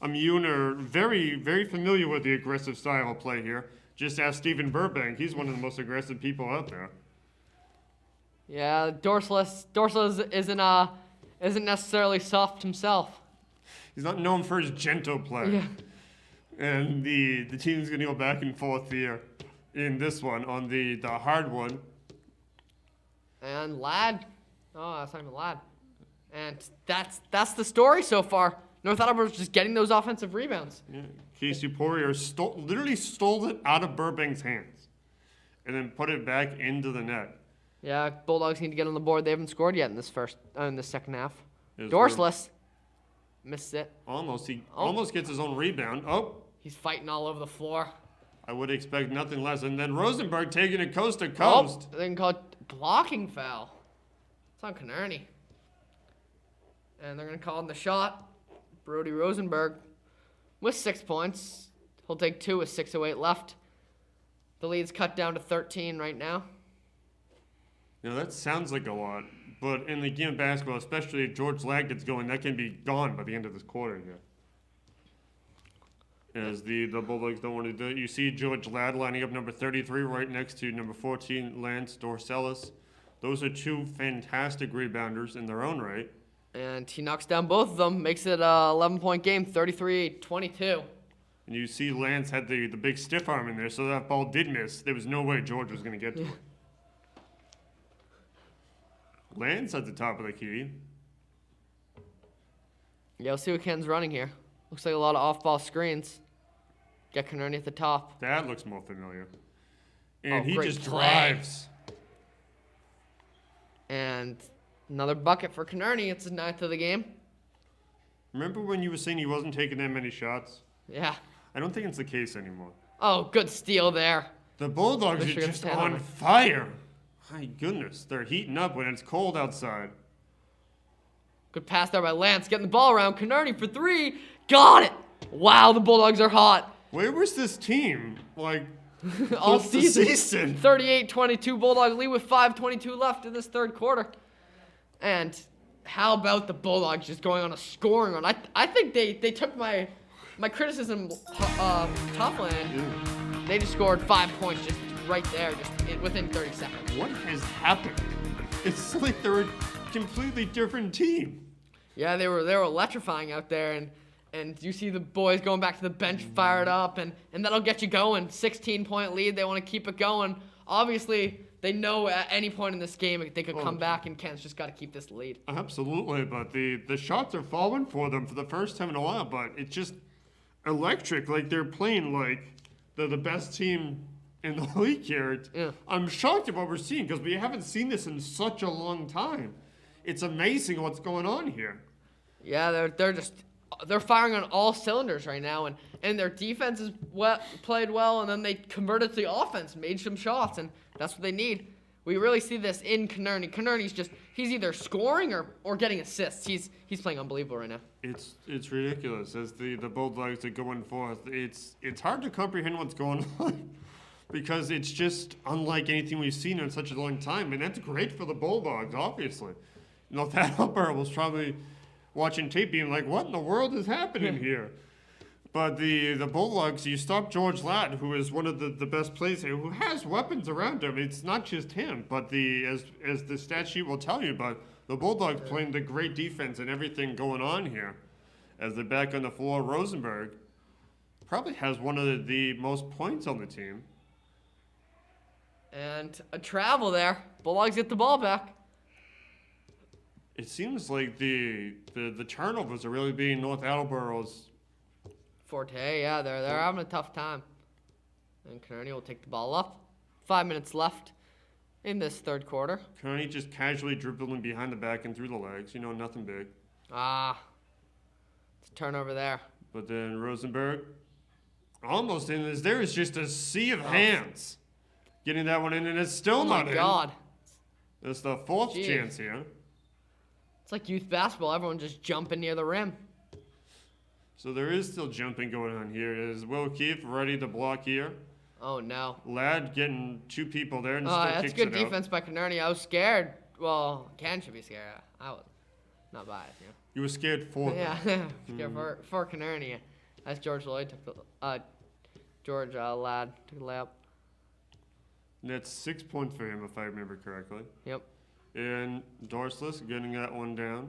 immune or very, very familiar with the aggressive style of play here. Just ask Stephen Burbank. He's one of the most aggressive people out there. Yeah, Dorceless isn't necessarily soft himself. He's not known for his gentle play. Yeah. And the team's going to go back and forth here in this one on the hard one. And Ladd. Oh, that's not even Ladd. And that's the story so far. North Attleboro's just getting those offensive rebounds. Yeah. Casey Poirier literally stole it out of Burbank's hands and then put it back into the net. Yeah, Bulldogs need to get on the board. They haven't scored yet in this second half. Dorceless missed it. He almost gets his own rebound. Oh. He's fighting all over the floor. I would expect nothing less. And then Rosenberg taking it coast to coast. They can call it blocking foul. It's on Canerney. And they're going to call in the shot. Brody Rosenberg with 6 points. He'll take 2 with 6:08 left. The lead's cut down to 13 right now. That sounds like a lot. But in the game of basketball, especially if George Ladd gets going, that can be gone by the end of this quarter here. As the Bulldogs don't want to do it. You see George Ladd lining up number 33 right next to number 14, Lance Dorcellis. Those are 2 fantastic rebounders in their own right. And he knocks down both of them, makes it a 11-point game, 33-22. And you see Lance had the big stiff arm in there, so that ball did miss. There was no way George was going to get to it. Lance at the top of the key. Yeah, we'll see what Ken's running here. Looks like a lot of off-ball screens. Get Canerney at the top. That looks more familiar. And he great just play. drives. And another bucket for Canerney. It's his 9th of the game. Remember when you were saying he wasn't taking that many shots? Yeah. I don't think it's the case anymore. Oh, good steal there. The Bulldogs are Michigan just State on on it. fire. My goodness, they're heating up when it's cold outside. Good pass there by Lance. Getting the ball around. Canerney for 3. Got it. Wow, the Bulldogs are hot. Where was this team? Like, All most the season. 38-22 Bulldogs lead with 5:22 left in this third quarter. And how about the Bulldogs just going on a scoring run? I think they took my criticism tough land. They just scored 5 points just right there, within 30 seconds. What has happened? It's like they're a completely different team. Yeah, they were electrifying out there, and you see the boys going back to the bench fired up, and that'll get you going. 16-point lead, they want to keep it going. Obviously, they know at any point in this game they could come back, and Kent's just got to keep this lead. Absolutely, but the shots are falling for them for the first time in a while, but it's just electric. Like, they're playing like they're the best team in the league here. Yeah. I'm shocked at what we're seeing because we haven't seen this in such a long time. It's amazing what's going on here. Yeah, they're firing on all cylinders right now, and their defense is played well, and then they converted to the offense, made some shots, and that's what they need. We really see this in Canerney. Canerney's he's either scoring or getting assists. He's playing unbelievable right now. It's ridiculous as the Bulldogs are going forth. It's hard to comprehend what's going on because it's just unlike anything we've seen in such a long time, and that's great for the Bulldogs, obviously. That Attleboro was probably watching tape being like, what in the world is happening here? But the Bulldogs, you stop George Ladd, who is one of the best players here, who has weapons around him. It's not just him, but as the stat sheet will tell you, but the Bulldogs playing the great defense and everything going on here. As they're back on the floor, Rosenberg probably has one of the most points on the team. And a travel there. Bulldogs get the ball back. It seems like the turnovers are really being North Attleboro's Forte, yeah, they're having a tough time. And Canerney will take the ball up. 5 minutes left in this third quarter. Canerney just casually dribbling behind the back and through the legs. Nothing big. It's a turnover there. But then Rosenberg, almost in this. There is just a sea of hands getting that one in, and it's still not in. Oh, my God. That's the fourth chance here. It's like youth basketball. Everyone just jumping near the rim. So there is still jumping going on here. Is Will Keefe ready to block here? Oh, no. Ladd getting two people there and still That's kicks good it out. defense by Canerney. I was scared. Well, Ken should be scared. I was not biased, You were scared for them. Yeah, scared for Canerney. As George Lloyd took the George Ladd took the layup. And that's 6 points for him, if I remember correctly. Yep. And Dorsless getting that one down.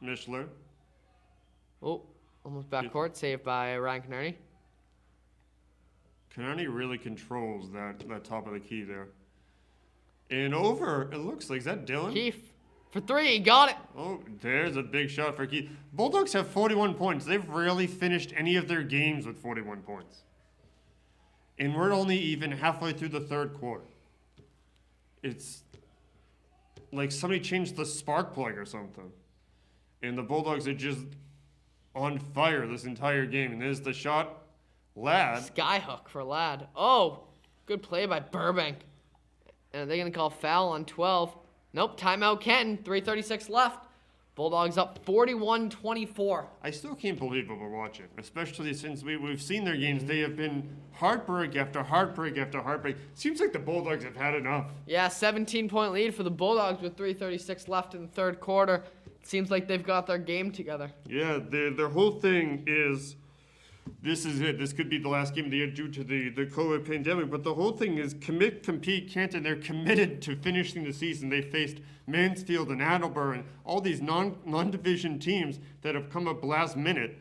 Mishler. Oh, almost backcourt. Saved by Ryan Canerney. Canerney really controls that top of the key there. And over, it looks like, is that Dylan? Keefe for 3. Got it. Oh, there's a big shot for Keefe. Bulldogs have 41 points. They've rarely finished any of their games with 41 points. And we're only even halfway through the third quarter. It's like somebody changed the spark plug or something. And the Bulldogs are just on fire this entire game. And there's the shot. Ladd. Skyhook for Ladd. Oh, good play by Burbank. And are they going to call foul on 12? Nope, timeout Canton. 3:36 left. Bulldogs up 41-24. I still can't believe what we're watching, especially since we've seen their games. They have been heartbreak after heartbreak after heartbreak. Seems like the Bulldogs have had enough. Yeah, 17-point lead for the Bulldogs with 3:36 left in the third quarter. Seems like they've got their game together. Yeah, their whole thing is, this is it. This could be the last game of the year due to the COVID pandemic. But the whole thing is commit, compete, Canton. They're committed to finishing the season. They faced Mansfield and Attleboro and all these non-division teams that have come up last minute.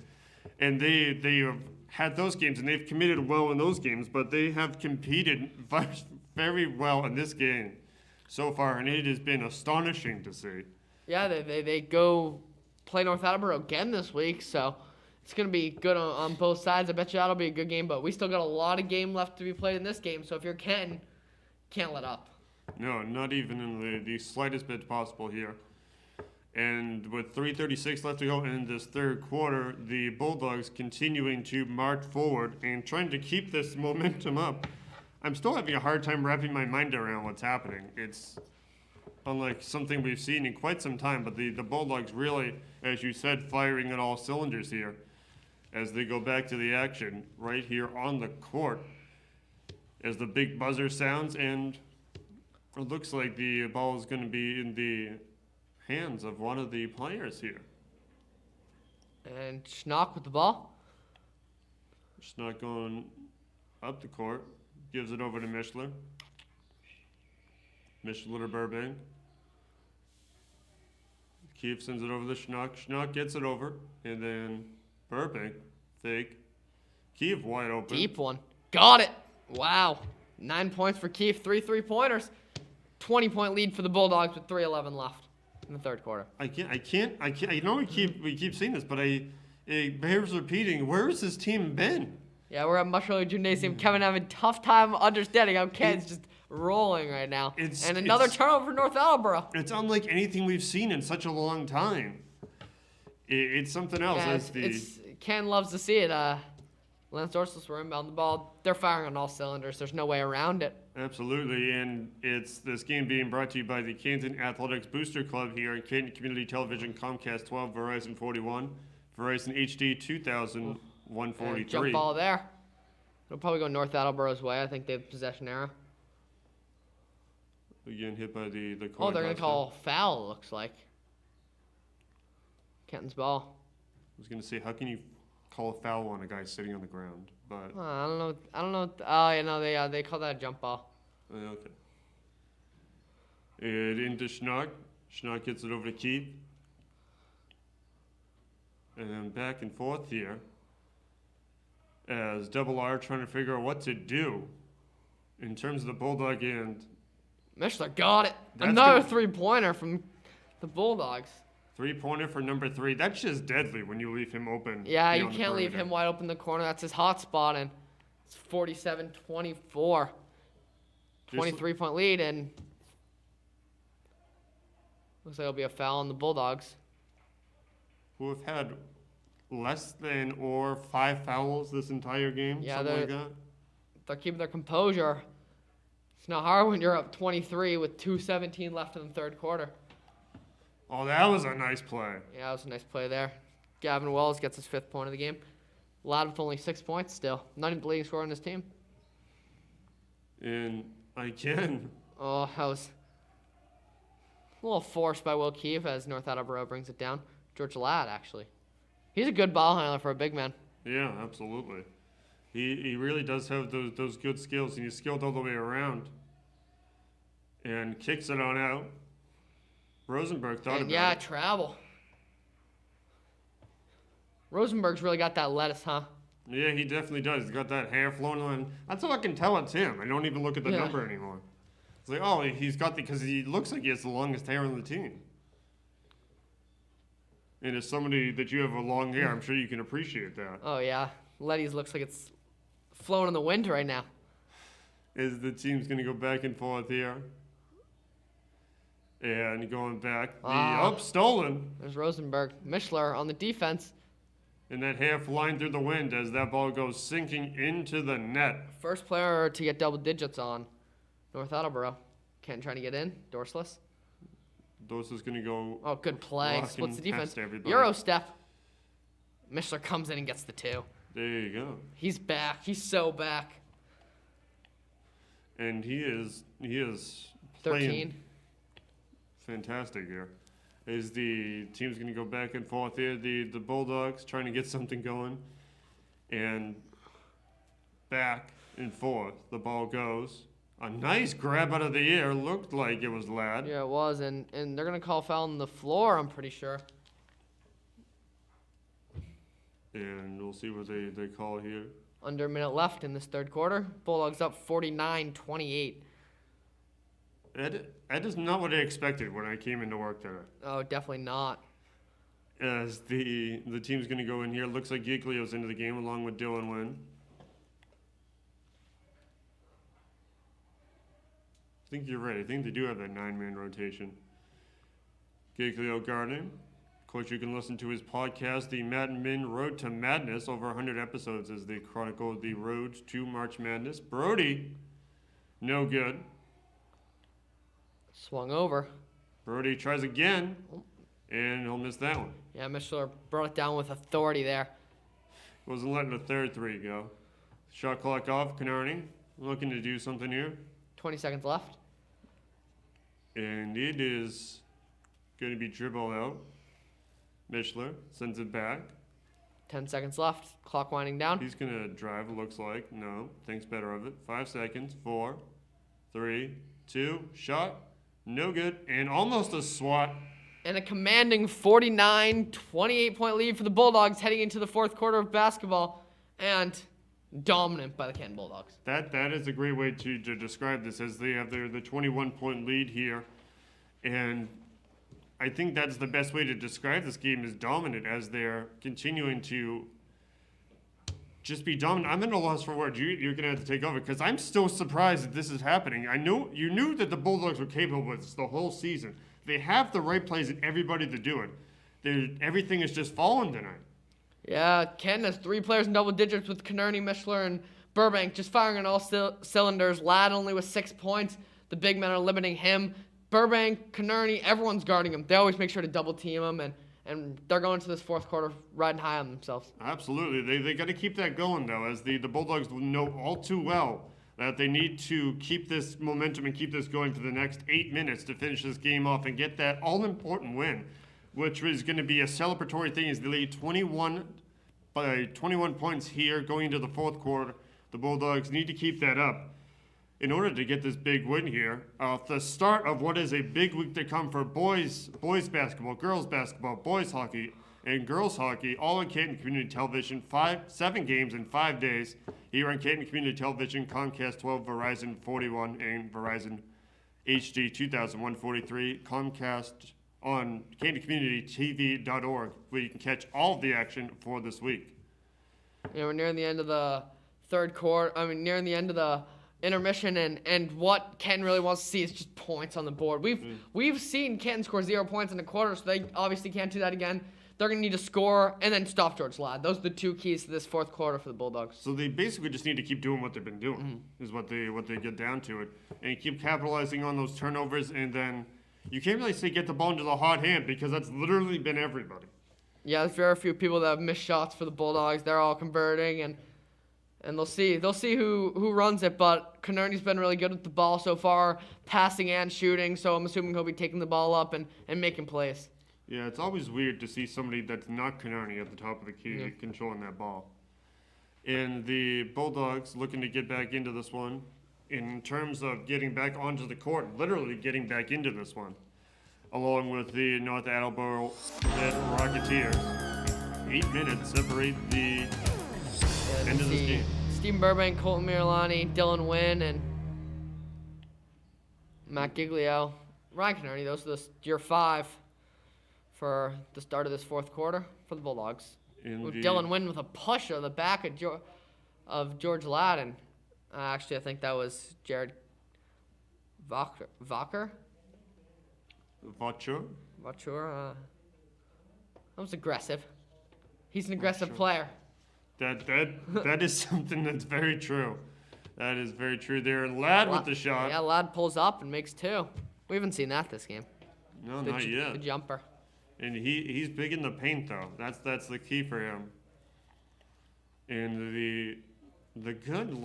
And they have had those games, and they've committed well in those games. But they have competed very well in this game. so far, and it has been astonishing to see. Yeah, they go play North Attleboro again this week, so it's going to be good on both sides. I bet you that'll be a good game, but we still got a lot of game left to be played in this game, so if you're Canton, can't let up. No, not even in the slightest bit possible here. And with 3:36 left to go in this third quarter, the Bulldogs continuing to march forward and trying to keep this momentum up. I'm still having a hard time wrapping my mind around what's happening. It's unlike something we've seen in quite some time, but the Bulldogs really, as you said, firing at all cylinders here as they go back to the action right here on the court as the big buzzer sounds, and it looks like the ball is going to be in the hands of one of the players here. And Schnock with the ball. Schnock going up the court, gives it over to Mischler. Mischler to Burbank. Keefe sends it over to Schnock. Schnock gets it over, and then Burbank, fake. Keefe wide open. Deep one. Got it. Wow. 9 points for Keefe. 3 3-pointers. 20-point lead for the Bulldogs with 3:11 left in the third quarter. I can't. I know we keep saying this, but it bears repeating. Where has this team been? Yeah, we're at Masciarelli Gymnasium. Kevin having a tough time understanding how Ken's just rolling right now. And another turnover for North Attleboro. It's unlike anything we've seen in such a long time. It's something else. Yeah, Ken loves to see it. Lance Dorsless were inbound the ball. They're firing on all cylinders. There's no way around it. Absolutely, and it's this game being brought to you by the Canton Athletics Booster Club here in Canton Community Television, Comcast 12, Verizon 41, Verizon HD 2143. Jump ball there. It'll probably go North Attleboro's way. I think they have possession arrow. Again, hit by the court. Oh, they're going to call foul, it looks like. Kenton's ball. I was going to say, how can you call a foul on a guy sitting on the ground? But I don't know. Oh, yeah, no, they call that a jump ball. Okay. And into Schnock. Schnock gets it over to Keith. And then back and forth here as Double R trying to figure out what to do in terms of the Bulldog end. Mischler got it. Another three-pointer from the Bulldogs. Three-pointer for number 3. That's just deadly when you leave him open. Yeah, you can't leave him wide open in the corner. That's his hot spot, and it's 47-24. 23-point lead, and looks like it'll be a foul on the Bulldogs. Who have had less than or 5 fouls this entire game, something like that. They're keeping their composure. It's not hard when you're up 23 with 2:17 left in the third quarter. Oh, that was a nice play. Yeah, that was a nice play there. Gavin Wells gets his 5th point of the game. Lad with only 6 points still. Not even the leading scorer on his team. And again. Oh, that was a little forced by Will Keefe as North Attleboro brings it down. George Ladd, actually. He's a good ball handler for a big man. Yeah, absolutely. He really does have those good skills, and he's skilled all the way around. And kicks it on out. Rosenberg thought about it. Yeah, travel. Rosenberg's really got that lettuce, huh? Yeah, he definitely does. He's got that hair flowing on. That's how I can tell it's him. I don't even look at the number anymore. It's like, oh, he's got because he looks like he has the longest hair on the team. And as somebody that you have a long hair, I'm sure you can appreciate that. Oh, yeah. Letty's looks like it's flowing in the wind right now. As the team's going to go back and forth here. And going back. Stolen. There's Rosenberg. Mischler on the defense. And that hair flying through the wind as that ball goes sinking into the net. First player to get double digits on North Attleboro. Ken trying to get in. Dorsless. Dorsless going to go. Oh, good play. Splits the defense. Everybody. Euro step. Mischler comes in and gets the 2. There you go. He's back. He's so back. And he is 13. Fantastic here. As the team's going to go back and forth here. The Bulldogs trying to get something going. And back and forth. The ball goes. A nice grab out of the air. Looked like it was Ladd. Yeah, it was. And they're going to call foul on the floor, I'm pretty sure. And we'll see what they call here. Under a minute left in this third quarter. Bulldogs up 49-28. That is not what I expected when I came into work today. Oh, definitely not. As the team's going to go in here. Looks like Giglio's into the game along with Dylan Wynn. I think you're right. I think they do have that 9-man rotation. Giglio guarding. Of course, you can listen to his podcast, The Matt and Min Road to Madness, over 100 episodes as they chronicle the road to March Madness. Brody, no good. Swung over. Brody tries again, and he'll miss that one. Yeah, Mishler brought it down with authority there. Wasn't letting the third three go. Shot clock off. Canarney looking to do something here. 20 seconds left. And it is going to be dribbled out. Mishler sends it back. 10 seconds left. Clock winding down. He's going to drive, it looks like. No, thinks better of it. 5 seconds. 4, 3, 2. Shot. No good. And almost a swat. And a commanding 49, 28-point lead for the Bulldogs heading into the fourth quarter of basketball. And dominant by the Canton Bulldogs. That is a great way to describe this, as they have the 21-point lead here. And I think that's the best way to describe this game, is dominant, as they're continuing to just be dominant. I'm at a loss for words. You're going to have to take over, because I'm still surprised that this is happening. You knew that the Bulldogs were capable of this the whole season. They have the right plays and everybody to do it. Everything is just falling tonight. Yeah, Canton has 3 players in double digits with Canarney, Mishler, and Burbank just firing on all cylinders. Ladd only with 6 points. The big men are limiting him. Burbank, Canarney, everyone's guarding him. They always make sure to double team him, and they're going to this fourth quarter riding high on themselves. Absolutely. They got to keep that going, though, as the Bulldogs know all too well that they need to keep this momentum and keep this going for the next 8 minutes to finish this game off and get that all-important win, which was going to be a celebratory thing, as they lead 21 points here going into the fourth quarter. The Bulldogs need to keep that up in order to get this big win here. The start of what is a big week to come for boys basketball, girls basketball, boys hockey, and girls hockey, all on Canton Community Television. 7 games in 5 days here on Canton Community Television, Comcast 12, Verizon 41, and Verizon HD 2143. Comcast on CantonCommunityTV.org, where you can catch all of the action for this week. Yeah, we're nearing the end of the third quarter. Nearing the end of the intermission, and what Canton really wants to see is just points on the board. We've seen Canton score 0 points in a quarter, so they obviously can't do that again. They're going to need to score and then stop George Ladd. Those are the 2 keys to this fourth quarter for the Bulldogs. So they basically just need to keep doing what they've been doing, is what they get down to it, and keep capitalizing on those turnovers. And then you can't really say get the ball into the hot hand, because that's literally been everybody. Yeah, there's very few people that have missed shots for the Bulldogs. They're all converting, and they'll see who runs it. But Canarney's been really good with the ball so far, passing and shooting. So I'm assuming he'll be taking the ball up and making plays. Yeah, it's always weird to see somebody that's not Canarney at the top of the key controlling that ball. And the Bulldogs looking to get back into this one in terms of getting back onto the court, literally getting back into this one, along with the North Attleboro Rocketeers. 8 minutes separate the end of this game. Steve Burbank, Colton Miralani, Dylan Wynn, and Matt Giglio. Ryan Canarney, those are your 5 for the start of this fourth quarter for the Bulldogs. Dylan Wynn with a push on the back of George Ladd, and actually I think that was Jared Vacher? Vacher? That was aggressive. He's an aggressive player. That is something that's very true. That is very true there. And Ladd with the shot. Yeah, Ladd pulls up and makes 2. We haven't seen that this game. No, not yet. The jumper. And he's big in the paint, though. That's the key for him. And the good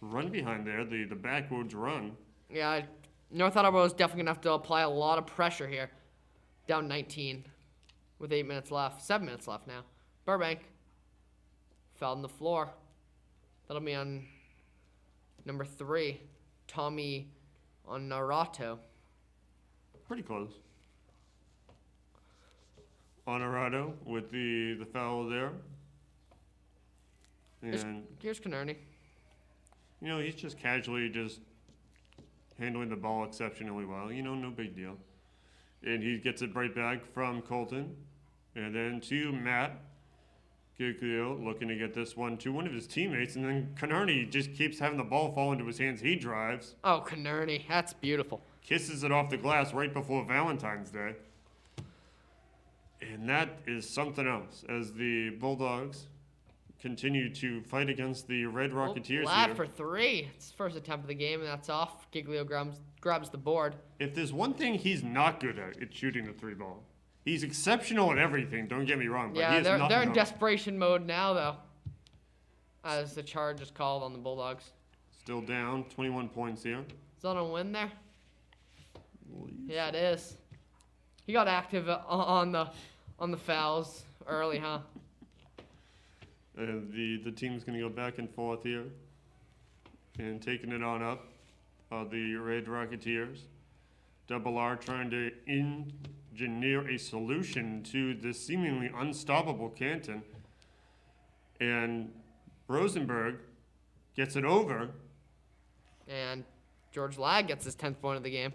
run behind there, the backwards run. Yeah, North Attleboro is definitely gonna have to apply a lot of pressure here. Down 19, with 8 minutes left, 7 minutes left now. Burbank fell on the floor. That'll be on number 3, Tommy Honorato. Pretty close. Honorato with the foul there. And here's Canarney. he's just casually just handling the ball exceptionally well. No big deal. And he gets it right back from Colton. And then to Matt Giglio, looking to get this one to one of his teammates. And then Canarney just keeps having the ball fall into his hands. He drives. Oh, Canarney, that's beautiful. Kisses it off the glass right before Valentine's Day. And that is something else as the Bulldogs continue to fight against the Red Rocketeers Ladd here. for three. It's the first attempt of the game, and that's off. Giglio grabs the board. If there's one thing he's not good at, it's shooting the three ball. He's exceptional at everything, don't get me wrong. But Yeah, he is not they're in known. desperation mode now, though, as the charge is called on the Bulldogs. Still down, 21 points here. Is that a win there? Yeah, it is. He got active on the fouls early, huh? And the team's going to go back and forth here. And taking it on up, the Red Rocketeers. Double R trying to engineer a solution to this seemingly unstoppable Canton. And Rosenberg gets it over. And George Ladd gets his 10th point of the game.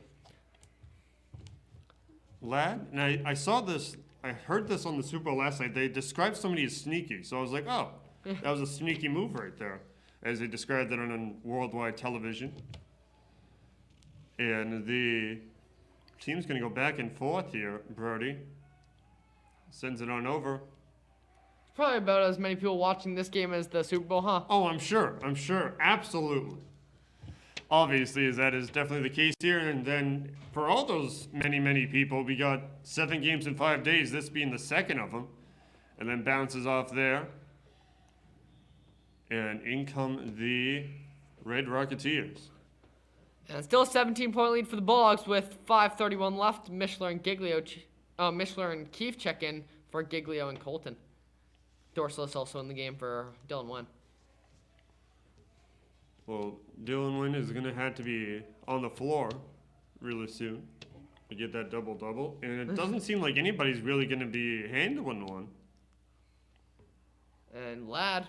Ladd, and I saw this, I heard this on the Super Bowl last night. They described somebody as sneaky. So I was like, oh, that was a sneaky move right there, as they described it on worldwide television. And the team's going to go back and forth here, Brody. Sends it on over. Probably about as many people watching this game as the Super Bowl, huh? Oh, I'm sure, absolutely. Obviously, that is definitely the case here. And then for all those many people, we got 7 games in 5 days, this being the second of them. And then bounces off there. And in come the Red Rocketeers. And still a 17-point lead for the Bulldogs with 5:31 left. Mishler and Keefe check in for Giglio and Colton. Dorsalis also in the game for Dylan Wynn. Well, Dylan Wynn is going to have to be on the floor really soon to get that double-double. And it doesn't seem like anybody's really going to be handling one. And Ladd.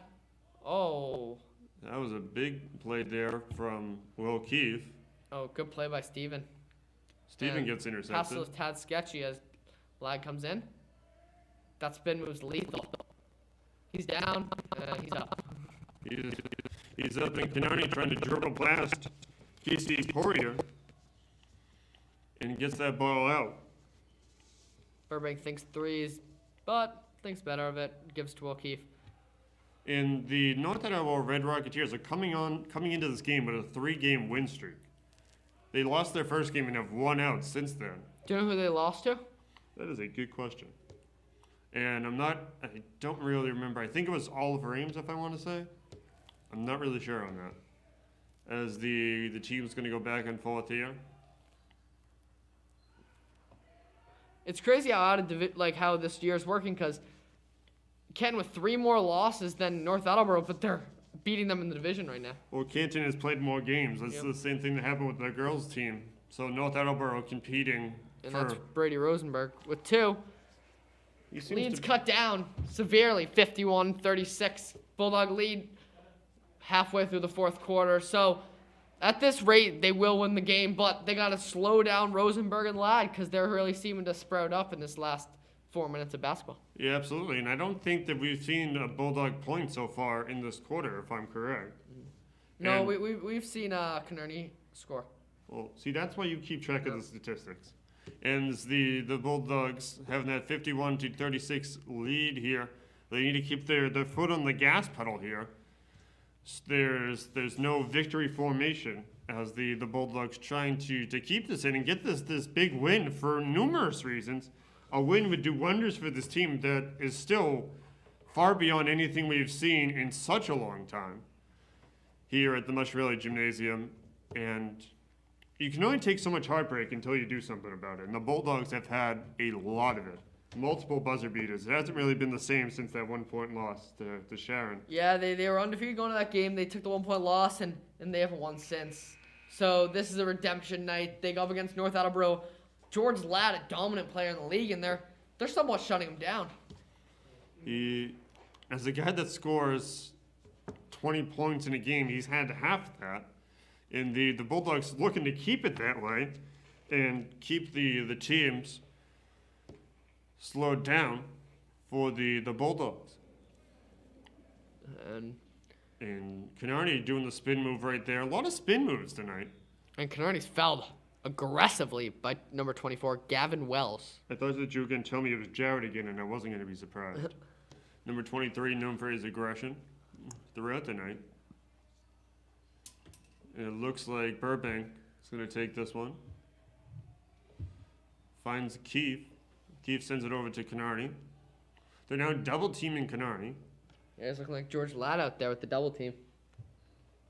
Oh. That was a big play there from Will Keefe. Oh, good play by Steven. Steven And gets intercepted. Pass was tad sketchy as Ladd comes in. That spin moves lethal. He's down. He's up. He's up in Canarney trying to dribble past Casey Poirier and gets that ball out. Burbank thinks threes, but thinks better of it. Gives to O'Keefe. And the North Attleboro Red Rocketeers are coming into this game with a 3-game win streak. They lost their first game and have won out since then. Do you know who they lost to? That is a good question. And I don't really remember. I think it was Oliver Ames, if I want to say. I'm not really sure on that. As the team's going to go back and forth here. It's crazy how how this year's working, because Canton with 3 more losses than North Attleboro, but they're beating them in the division right now. Well, Canton has played more games. That's the same thing that happened with the girls' team. So North Attleboro competing And for... that's Brady Rosenberg with 2. He seems Lead's to- cut down severely, 51-36. Bulldog lead halfway through the 4th quarter. So at this rate, they will win the game, but they got to slow down Rosenberg and Ladd because they're really seeming to sprout up in this last 4 minutes of basketball. Yeah, absolutely. And I don't think that we've seen a Bulldog point so far in this quarter, if I'm correct. No, And- we've seen Canarney score. Well, see, that's why you keep track of the statistics. And the Bulldogs having that 51-36 lead here. They need to keep their foot on the gas pedal here. There's no victory formation as the Bulldogs trying to keep this in and get this big win for numerous reasons. A win would do wonders for this team that is still far beyond anything we've seen in such a long time here at the Masciarelli Gymnasium. And you can only take so much heartbreak until you do something about it. And the Bulldogs have had a lot of it. Multiple buzzer beaters. It hasn't really been the same since that 1-point loss to Sharon. Yeah, they were undefeated going to that game. They took the 1-point loss, and they haven't won since. So this is a redemption night. They go up against North Attleboro. George Ladd, a dominant player in the league, and they're somewhat shutting him down. He, as a guy that scores 20 points in a game, he's had half that. And the Bulldogs looking to keep it that way and keep the teams slowed down for the Bulldogs. And Canarney doing the spin move right there. A lot of spin moves tonight. And Canarney's fouled aggressively by number 24, Gavin Wells. I thought that you were going to tell me it was Jared again, and I wasn't going to be surprised. Number 23, known for his aggression throughout the night. And it looks like Burbank is going to take this one. Finds Keefe. Keefe sends it over to Canarney. They're now double teaming Canarney. Yeah, it's looking like George Ladd out there with the double team.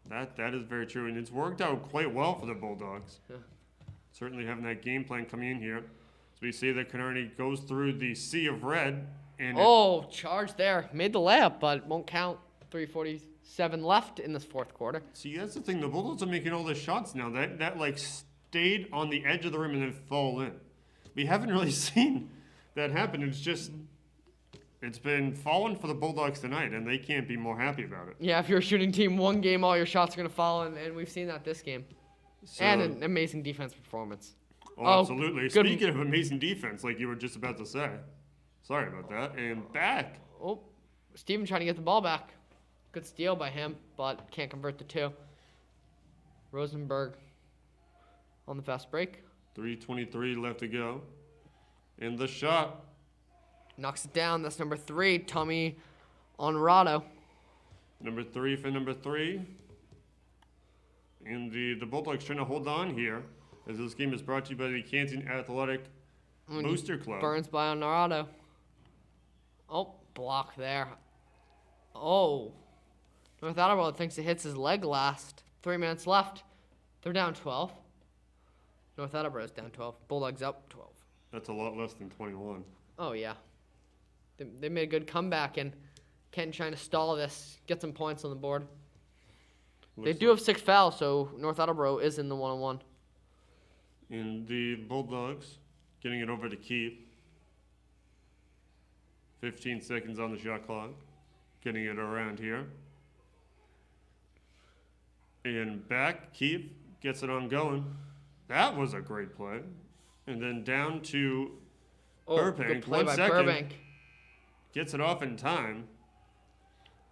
That is very true, and it's worked out quite well for the Bulldogs. Yeah. Certainly having that game plan coming in here. So we see that Canarney goes through the sea of red. And charge there. Made the layup, but won't count. 3:47 left in this fourth quarter. See, that's the thing. The Bulldogs are making all the shots now. That like stayed on the edge of the rim and then fall in. We haven't really seen that happen. It's been falling for the Bulldogs tonight, and they can't be more happy about it. Yeah, if you're a shooting team, one game, all your shots are going to fall, and we've seen that this game. So, and an amazing defense performance. Oh, absolutely. Good. Speaking of amazing defense, like you were just about to say. Sorry about that. And back. Oh, Steven trying to get the ball back. Good steal by him, but can't convert the two. Rosenberg on the fast break. 3:23 left to go. And the shot. Knocks it down. That's number 3, Tommy Honorado. Number 3 for number 3. And the Bulldogs trying to hold on here, as this game is brought to you by the Canton Athletic Booster Club. Burns by Honorado. Oh, block there. Oh. North Attleboro thinks it hits his leg last. 3 minutes left. They're down 12. North Attleboro's down 12. Bulldogs up 12. That's a lot less than 21. Oh, yeah. They made a good comeback, and Kenton trying to stall this, get some points on the board. They do have 6 fouls, so North Attleboro is in the 1-on-1. And the Bulldogs getting it over to Keefe. 15 seconds on the shot clock. Getting it around here. And back, Keefe gets it on going. That was a great play. And then down to Burbank. Good play 1 by second. Burbank. Gets it off in time.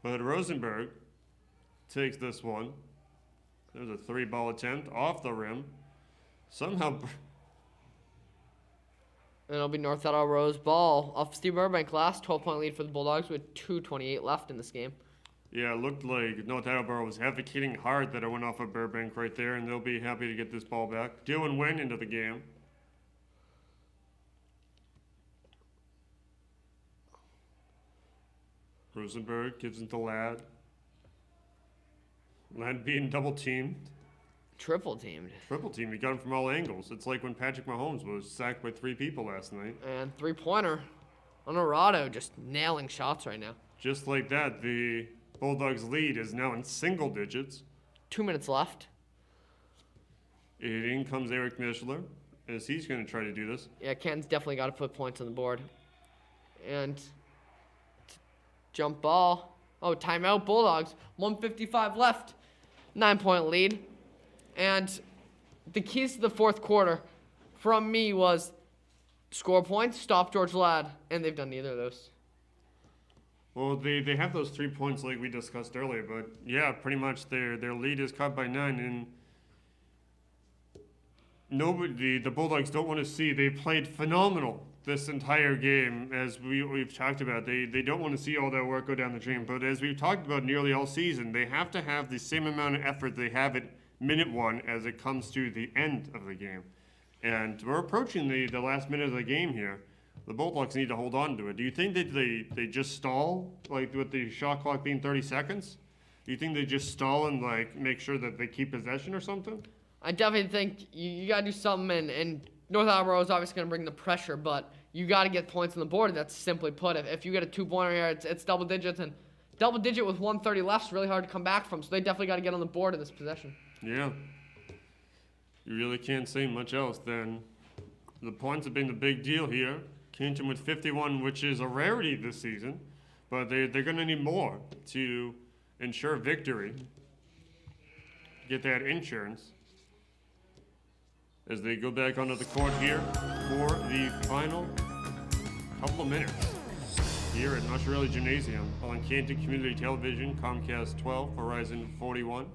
But Rosenberg takes this one. There's a 3-ball attempt off the rim. Somehow. And it'll be North Attleboro's ball off Steve Burbank. Last 12-point lead for the Bulldogs with 2:28 left in this game. Yeah, it looked like North Attleboro was advocating hard that it went off of Burbank right there, and they'll be happy to get this ball back. Dylan Wynn into the game. Rosenberg gives it to Ladd. Ladd being double teamed. Triple teamed. Triple team. He got him from all angles. It's like when Patrick Mahomes was sacked by 3 people last night. And 3-pointer. Honorado just nailing shots right now. Just like that, the Bulldogs' lead is now in single digits. 2 minutes left. And in comes Eric Mishler, as he's going to try to do this. Yeah, Canton's definitely got to put points on the board. And jump ball. Oh, timeout, Bulldogs. 1:55 left. 9-point lead. And the keys to the fourth quarter from me was score points, stop George Ladd, and they've done neither of those. Well, they have those 3 points like we discussed earlier, but yeah, pretty much their lead is cut by 9, and the Bulldogs don't want to see. They played phenomenal this entire game, as we've talked about. They don't want to see all that work go down the drain, but as we've talked about nearly all season, they have to have the same amount of effort they have at minute 1 as it comes to the end of the game. And we're approaching the last minute of the game here. The Bulldogs need to hold on to it. Do you think that they just stall, like with the shot clock being 30 seconds? Do you think they just stall and like make sure that they keep possession or something? I definitely think you got to do something, and North Attleboro is obviously going to bring the pressure, but you got to get points on the board. That's simply put. If you get a 2-pointer here, it's double digits, and double digit with 1:30 left is really hard to come back from, so they definitely got to get on the board in this possession. Yeah. You really can't say much else then. The points have been the big deal here. Canton with 51, which is a rarity this season, but they're going to need more to ensure victory. get that insurance as they go back onto the court here for the final couple of minutes here at Masciarelli Gymnasium on Canton Community Television, Comcast 12, Verizon 41,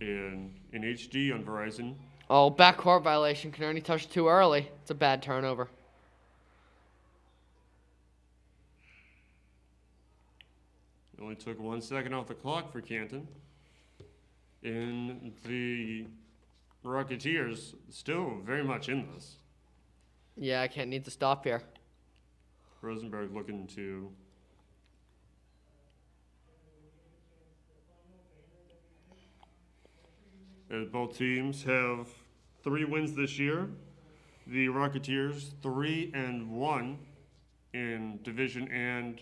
and in HD on Verizon. Oh, backcourt violation. Canarney touched too early. It's a bad turnover. It only took 1 second off the clock for Canton. And the Rocketeers still very much in this. Yeah, I can't need to stop here. Rosenberg looking to as both teams have 3 wins this year. The Rocketeers 3-1 in division and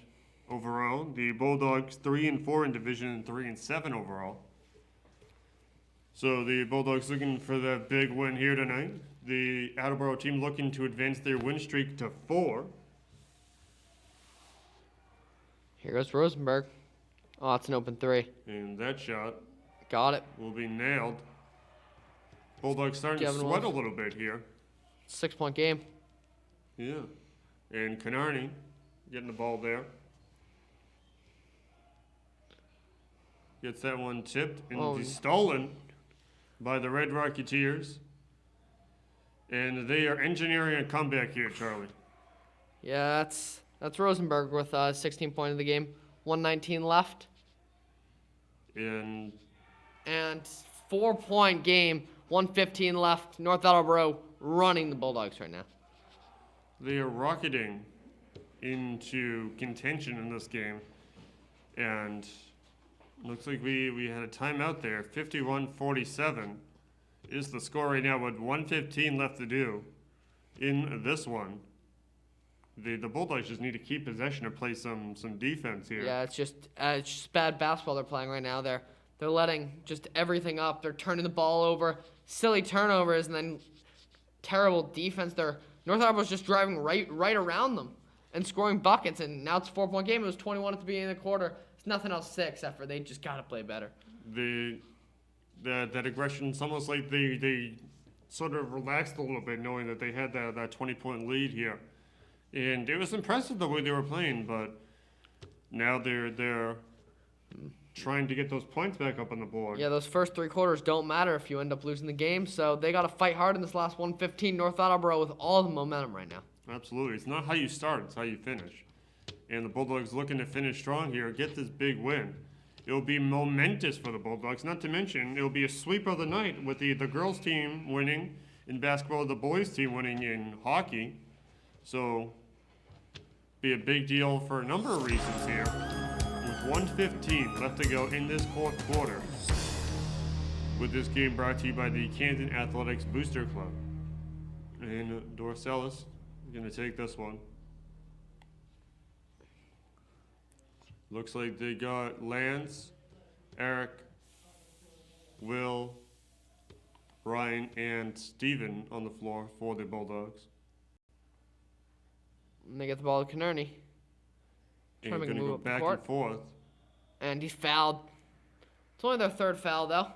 overall. The Bulldogs 3-4 in division and 3-7 overall. So the Bulldogs looking for that big win here tonight. The Attleboro team looking to advance their win streak to 4. Here goes Rosenberg. Oh, it's an open 3. And that shot Got it. will be nailed. Bulldogs starting to sweat a little bit here. 6-point game. Yeah. And Canarney getting the ball there. Gets that one tipped and stolen by the Red Rocketeers. And they are engineering a comeback here, Charlie. Yeah, that's Rosenberg with 16 points of the game. 119 left. And 4-point game. 115 left. North Attleboro running the Bulldogs right now. they are rocketing into contention in this game. And looks like we had a timeout there. 51-47 is the score right now with 1:15 left to do in this one. The Bulldogs just need to keep possession and play some defense here. Yeah, it's just bad basketball they're playing right now. They're letting just everything up. They're turning the ball over, silly turnovers, and then terrible defense. North Attleboro's just driving right around them and scoring buckets. And now it's a 4-point game. It was 21 at the beginning of the quarter. It's nothing else to say except for they just got to play better. That aggression, it's almost like they sort of relaxed a little bit knowing that they had that 20-point lead here. And it was impressive the way they were playing, but now they're trying to get those points back up on the board. Yeah, those first 3 quarters don't matter if you end up losing the game, so they got to fight hard in this last 1:15. North Attleboro with all the momentum right now. Absolutely. It's not how you start, it's how you finish. And the Bulldogs looking to finish strong here, get this big win. It'll be momentous for the Bulldogs, not to mention it'll be a sweep of the night with the girls team winning in basketball, the boys team winning in hockey. So be a big deal for a number of reasons here. With 1:15 left to go in this fourth quarter. With this game brought to you by the Canton Athletics Booster Club. And Dorsalis is going to take this one. Looks like they got Lance, Eric, Will, Ryan, and Steven on the floor for the Bulldogs. And they get the ball to Canarney. And going to go back and forth. And he's fouled. It's only their 3rd foul, though.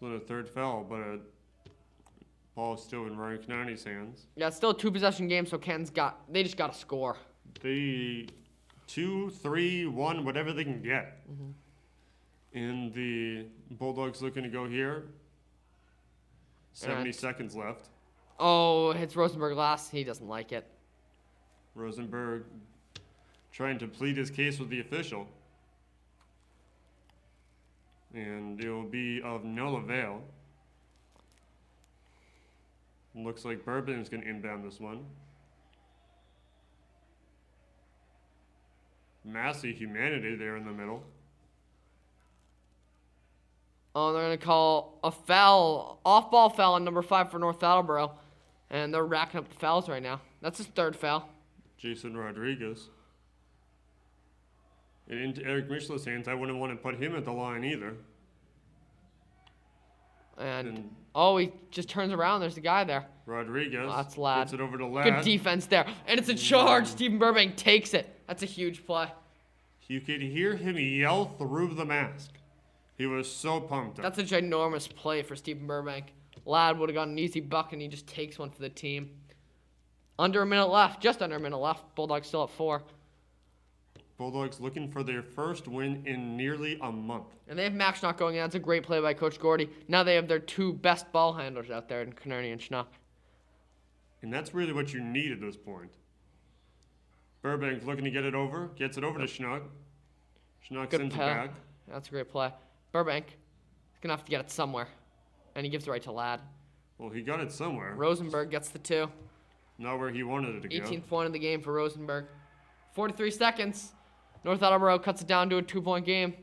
Only their 3rd foul, but ball is still in Ryan Canarney's hands. Yeah, it's still a 2-possession game, so they just got to score. They 2, 3, 1, whatever they can get. Mm-hmm. And the Bulldogs looking to go here. 70 seconds left. Oh, hits Rosenberg last. He doesn't like it. Rosenberg trying to plead his case with the official. And it will be of no avail. Looks like Bourbon is going to inbound this one. Massey Humanity there in the middle. Oh, they're going to call a foul, off-ball foul on number 5 for North Attleboro. And they're racking up the fouls right now. That's his 3rd foul. Jason Rodriguez. And into Eric Michel's hands, I wouldn't want to put him at the line either. And he just turns around. There's the guy there. Rodriguez. Oh, that's Ladd. Gets it over to Ladd. Good defense there. And it's a charge. Stephen Burbank takes it. That's a huge play. You could hear him yell through the mask. He was so pumped up. That's a ginormous play for Stephen Burbank. Ladd would have got an easy buck, and he just takes one for the team. Under a minute left, just under a minute left. Bulldogs still at 4. Bulldogs looking for their first win in nearly a month. And they have Max Schnock going in. That's a great play by Coach Gordy. Now they have their 2 best ball handlers out there in Canarney and Schnock. And that's really what you need at this point. Burbank looking to get it over. Gets it over to Schnock. Schnock Good sends it pass. back. That's a great play. Burbank is going to have to get it somewhere. And he gives it right to Ladd. Well, he got it somewhere. Rosenberg gets the 2. Not where he wanted it to go. 18th point of the game for Rosenberg. 43 seconds. North Attleboro cuts it down to a 2-point game.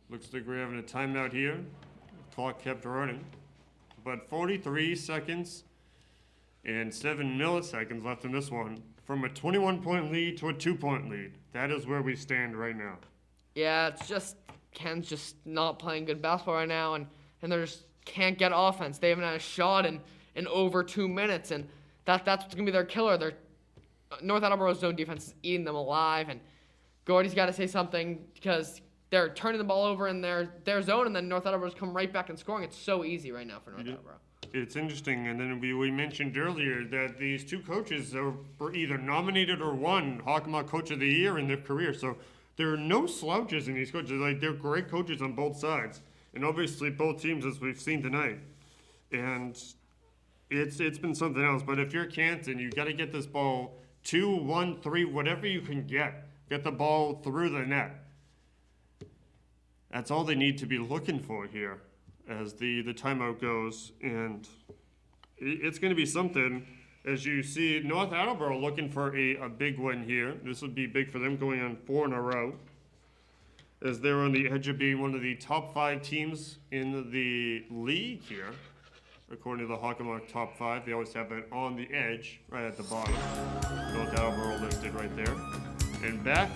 Looks like we're having a timeout here. The clock kept running. But 43 seconds and 7 milliseconds left in this one. From a 21-point lead to a 2-point lead. That is where we stand right now. Yeah, it's just Ken's just not playing good basketball right now, and they just can't get offense. They haven't had a shot in over 2 minutes, and that's what's going to be their killer. Their North Attleboro's zone defense is eating them alive, and Gordy's got to say something because they're turning the ball over in their zone, and then North Attleboro's come right back and scoring. It's so easy right now for North Attleboro. It's interesting, and then we mentioned earlier that these 2 coaches were either nominated or won Hockomock Coach of the Year in their career, so there are no slouches in these coaches. Like, they're great coaches on both sides, and obviously both teams, as we've seen tonight. And it's been something else. But if you're Canton, you got to get this ball 2, 1, 3, whatever you can get. Get the ball through the net. That's all they need to be looking for here as the timeout goes. And it's going to be something. As you see, North Attleboro looking for a big win here. This would be big for them, going on 4 in a row, as they're on the edge of being one of the top 5 teams in the league here. According to the Hockomock top 5, they always have that on the edge, right at the bottom. North Attleboro listed right there. And back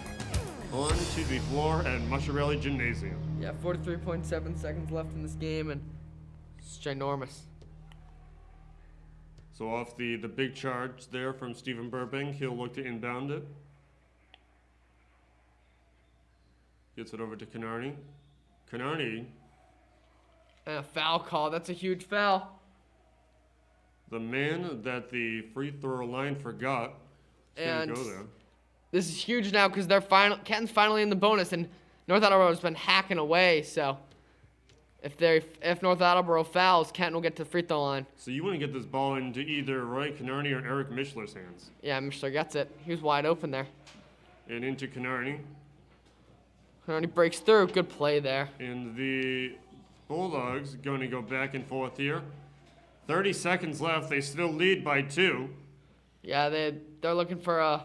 onto the floor at Masciarelli Gymnasium. Yeah, 43.7 seconds left in this game, and it's ginormous. So off the big charge there from Stephen Burbank, he'll look to inbound it. Gets it over to Canarney. Canarney, And a foul call. That's a huge foul. the man that the free throw line forgot, is And going to go there. this is huge now because Kenton's finally in the bonus, and North Attleboro's been hacking away. So if North Attleboro fouls, Kenton will get to the free throw line. So you want to get this ball into either Roy Canarney or Eric Mischler's hands. Yeah, Mishler gets it. He was wide open there. And into Canarney. Canarney breaks through. Good play there. And the Bulldogs going to go back and forth here. 30 seconds left. They still lead by 2. Yeah, they're looking for a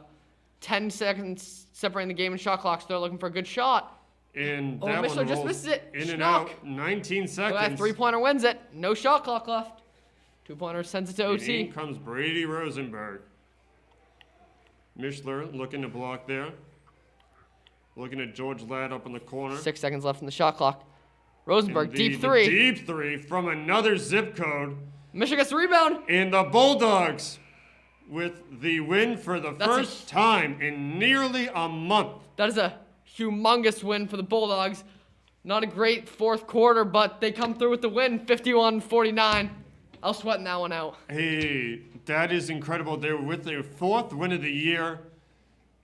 10 seconds separating the game and shot clocks. They're looking for a good shot. And Oh, that Mischler one just rolls misses it. in and Schnock. out. 19 That seconds. 3-pointer wins it. No shot clock left. 2-pointer sends it to And OT. in comes Brady Rosenberg. Mischler looking to block there. Looking at George Ladd up in the corner. 6 seconds left in the shot clock. Rosenberg, And deep the 3. Deep 3 from another zip code. Michigan gets the rebound. And the Bulldogs with the win for the That's a- first time in nearly a month. That is a humongous win for the Bulldogs. Not a great fourth quarter, but they come through with the win, 51-49. I was sweating that one out. Hey, that is incredible. They were with their 4th win of the year.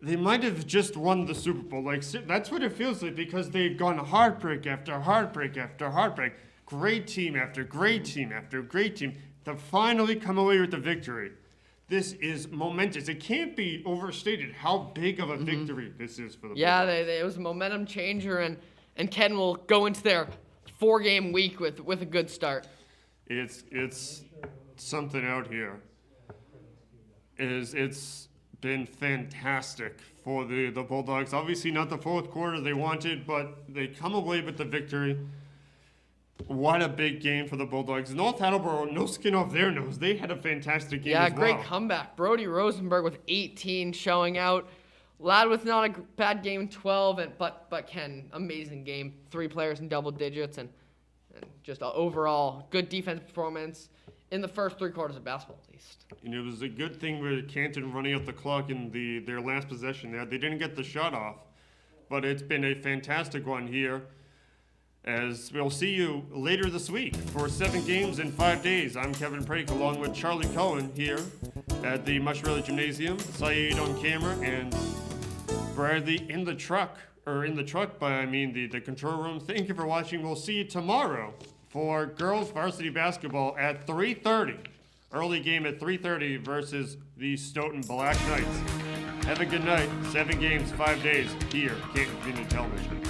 They might have just won the Super Bowl. Like, that's what it feels like, because they've gone heartbreak after heartbreak after heartbreak. Great team after great team after great team to finally come away with the victory. This is momentous. It can't be overstated how big of a victory this is for the Yeah, Bulldogs. it was a momentum changer, and Ken will go into their 4-game week with a good start. It's something out here. It's been fantastic for the Bulldogs. Obviously not the fourth quarter they wanted, but they come away with the victory. What a big game for the Bulldogs. North Attleboro, no skin off their nose. They had a fantastic game Yeah, as well. great comeback. Brody Rosenberg with 18 showing out. Ladd with not a bad game, 12, but Ken, amazing game. 3 players in double digits, and just overall good defense performance. in the first 3 quarters of basketball, at least. And it was a good thing with Canton running up the clock in their last possession there. They didn't get the shot off, but it's been a fantastic one here. As we'll see you later this week for 7 games in 5 days. I'm Kevin Prake along with Charlie Cohen here at the Masciarelli Gymnasium, Saeed on camera, and Bradley in the truck, the control room. Thank you for watching. We'll see you tomorrow for girls varsity basketball at 3:30. Early game at 3:30 versus the Stoughton Black Knights. Have a good night. 7 games, 5 days here, Canton Community Television.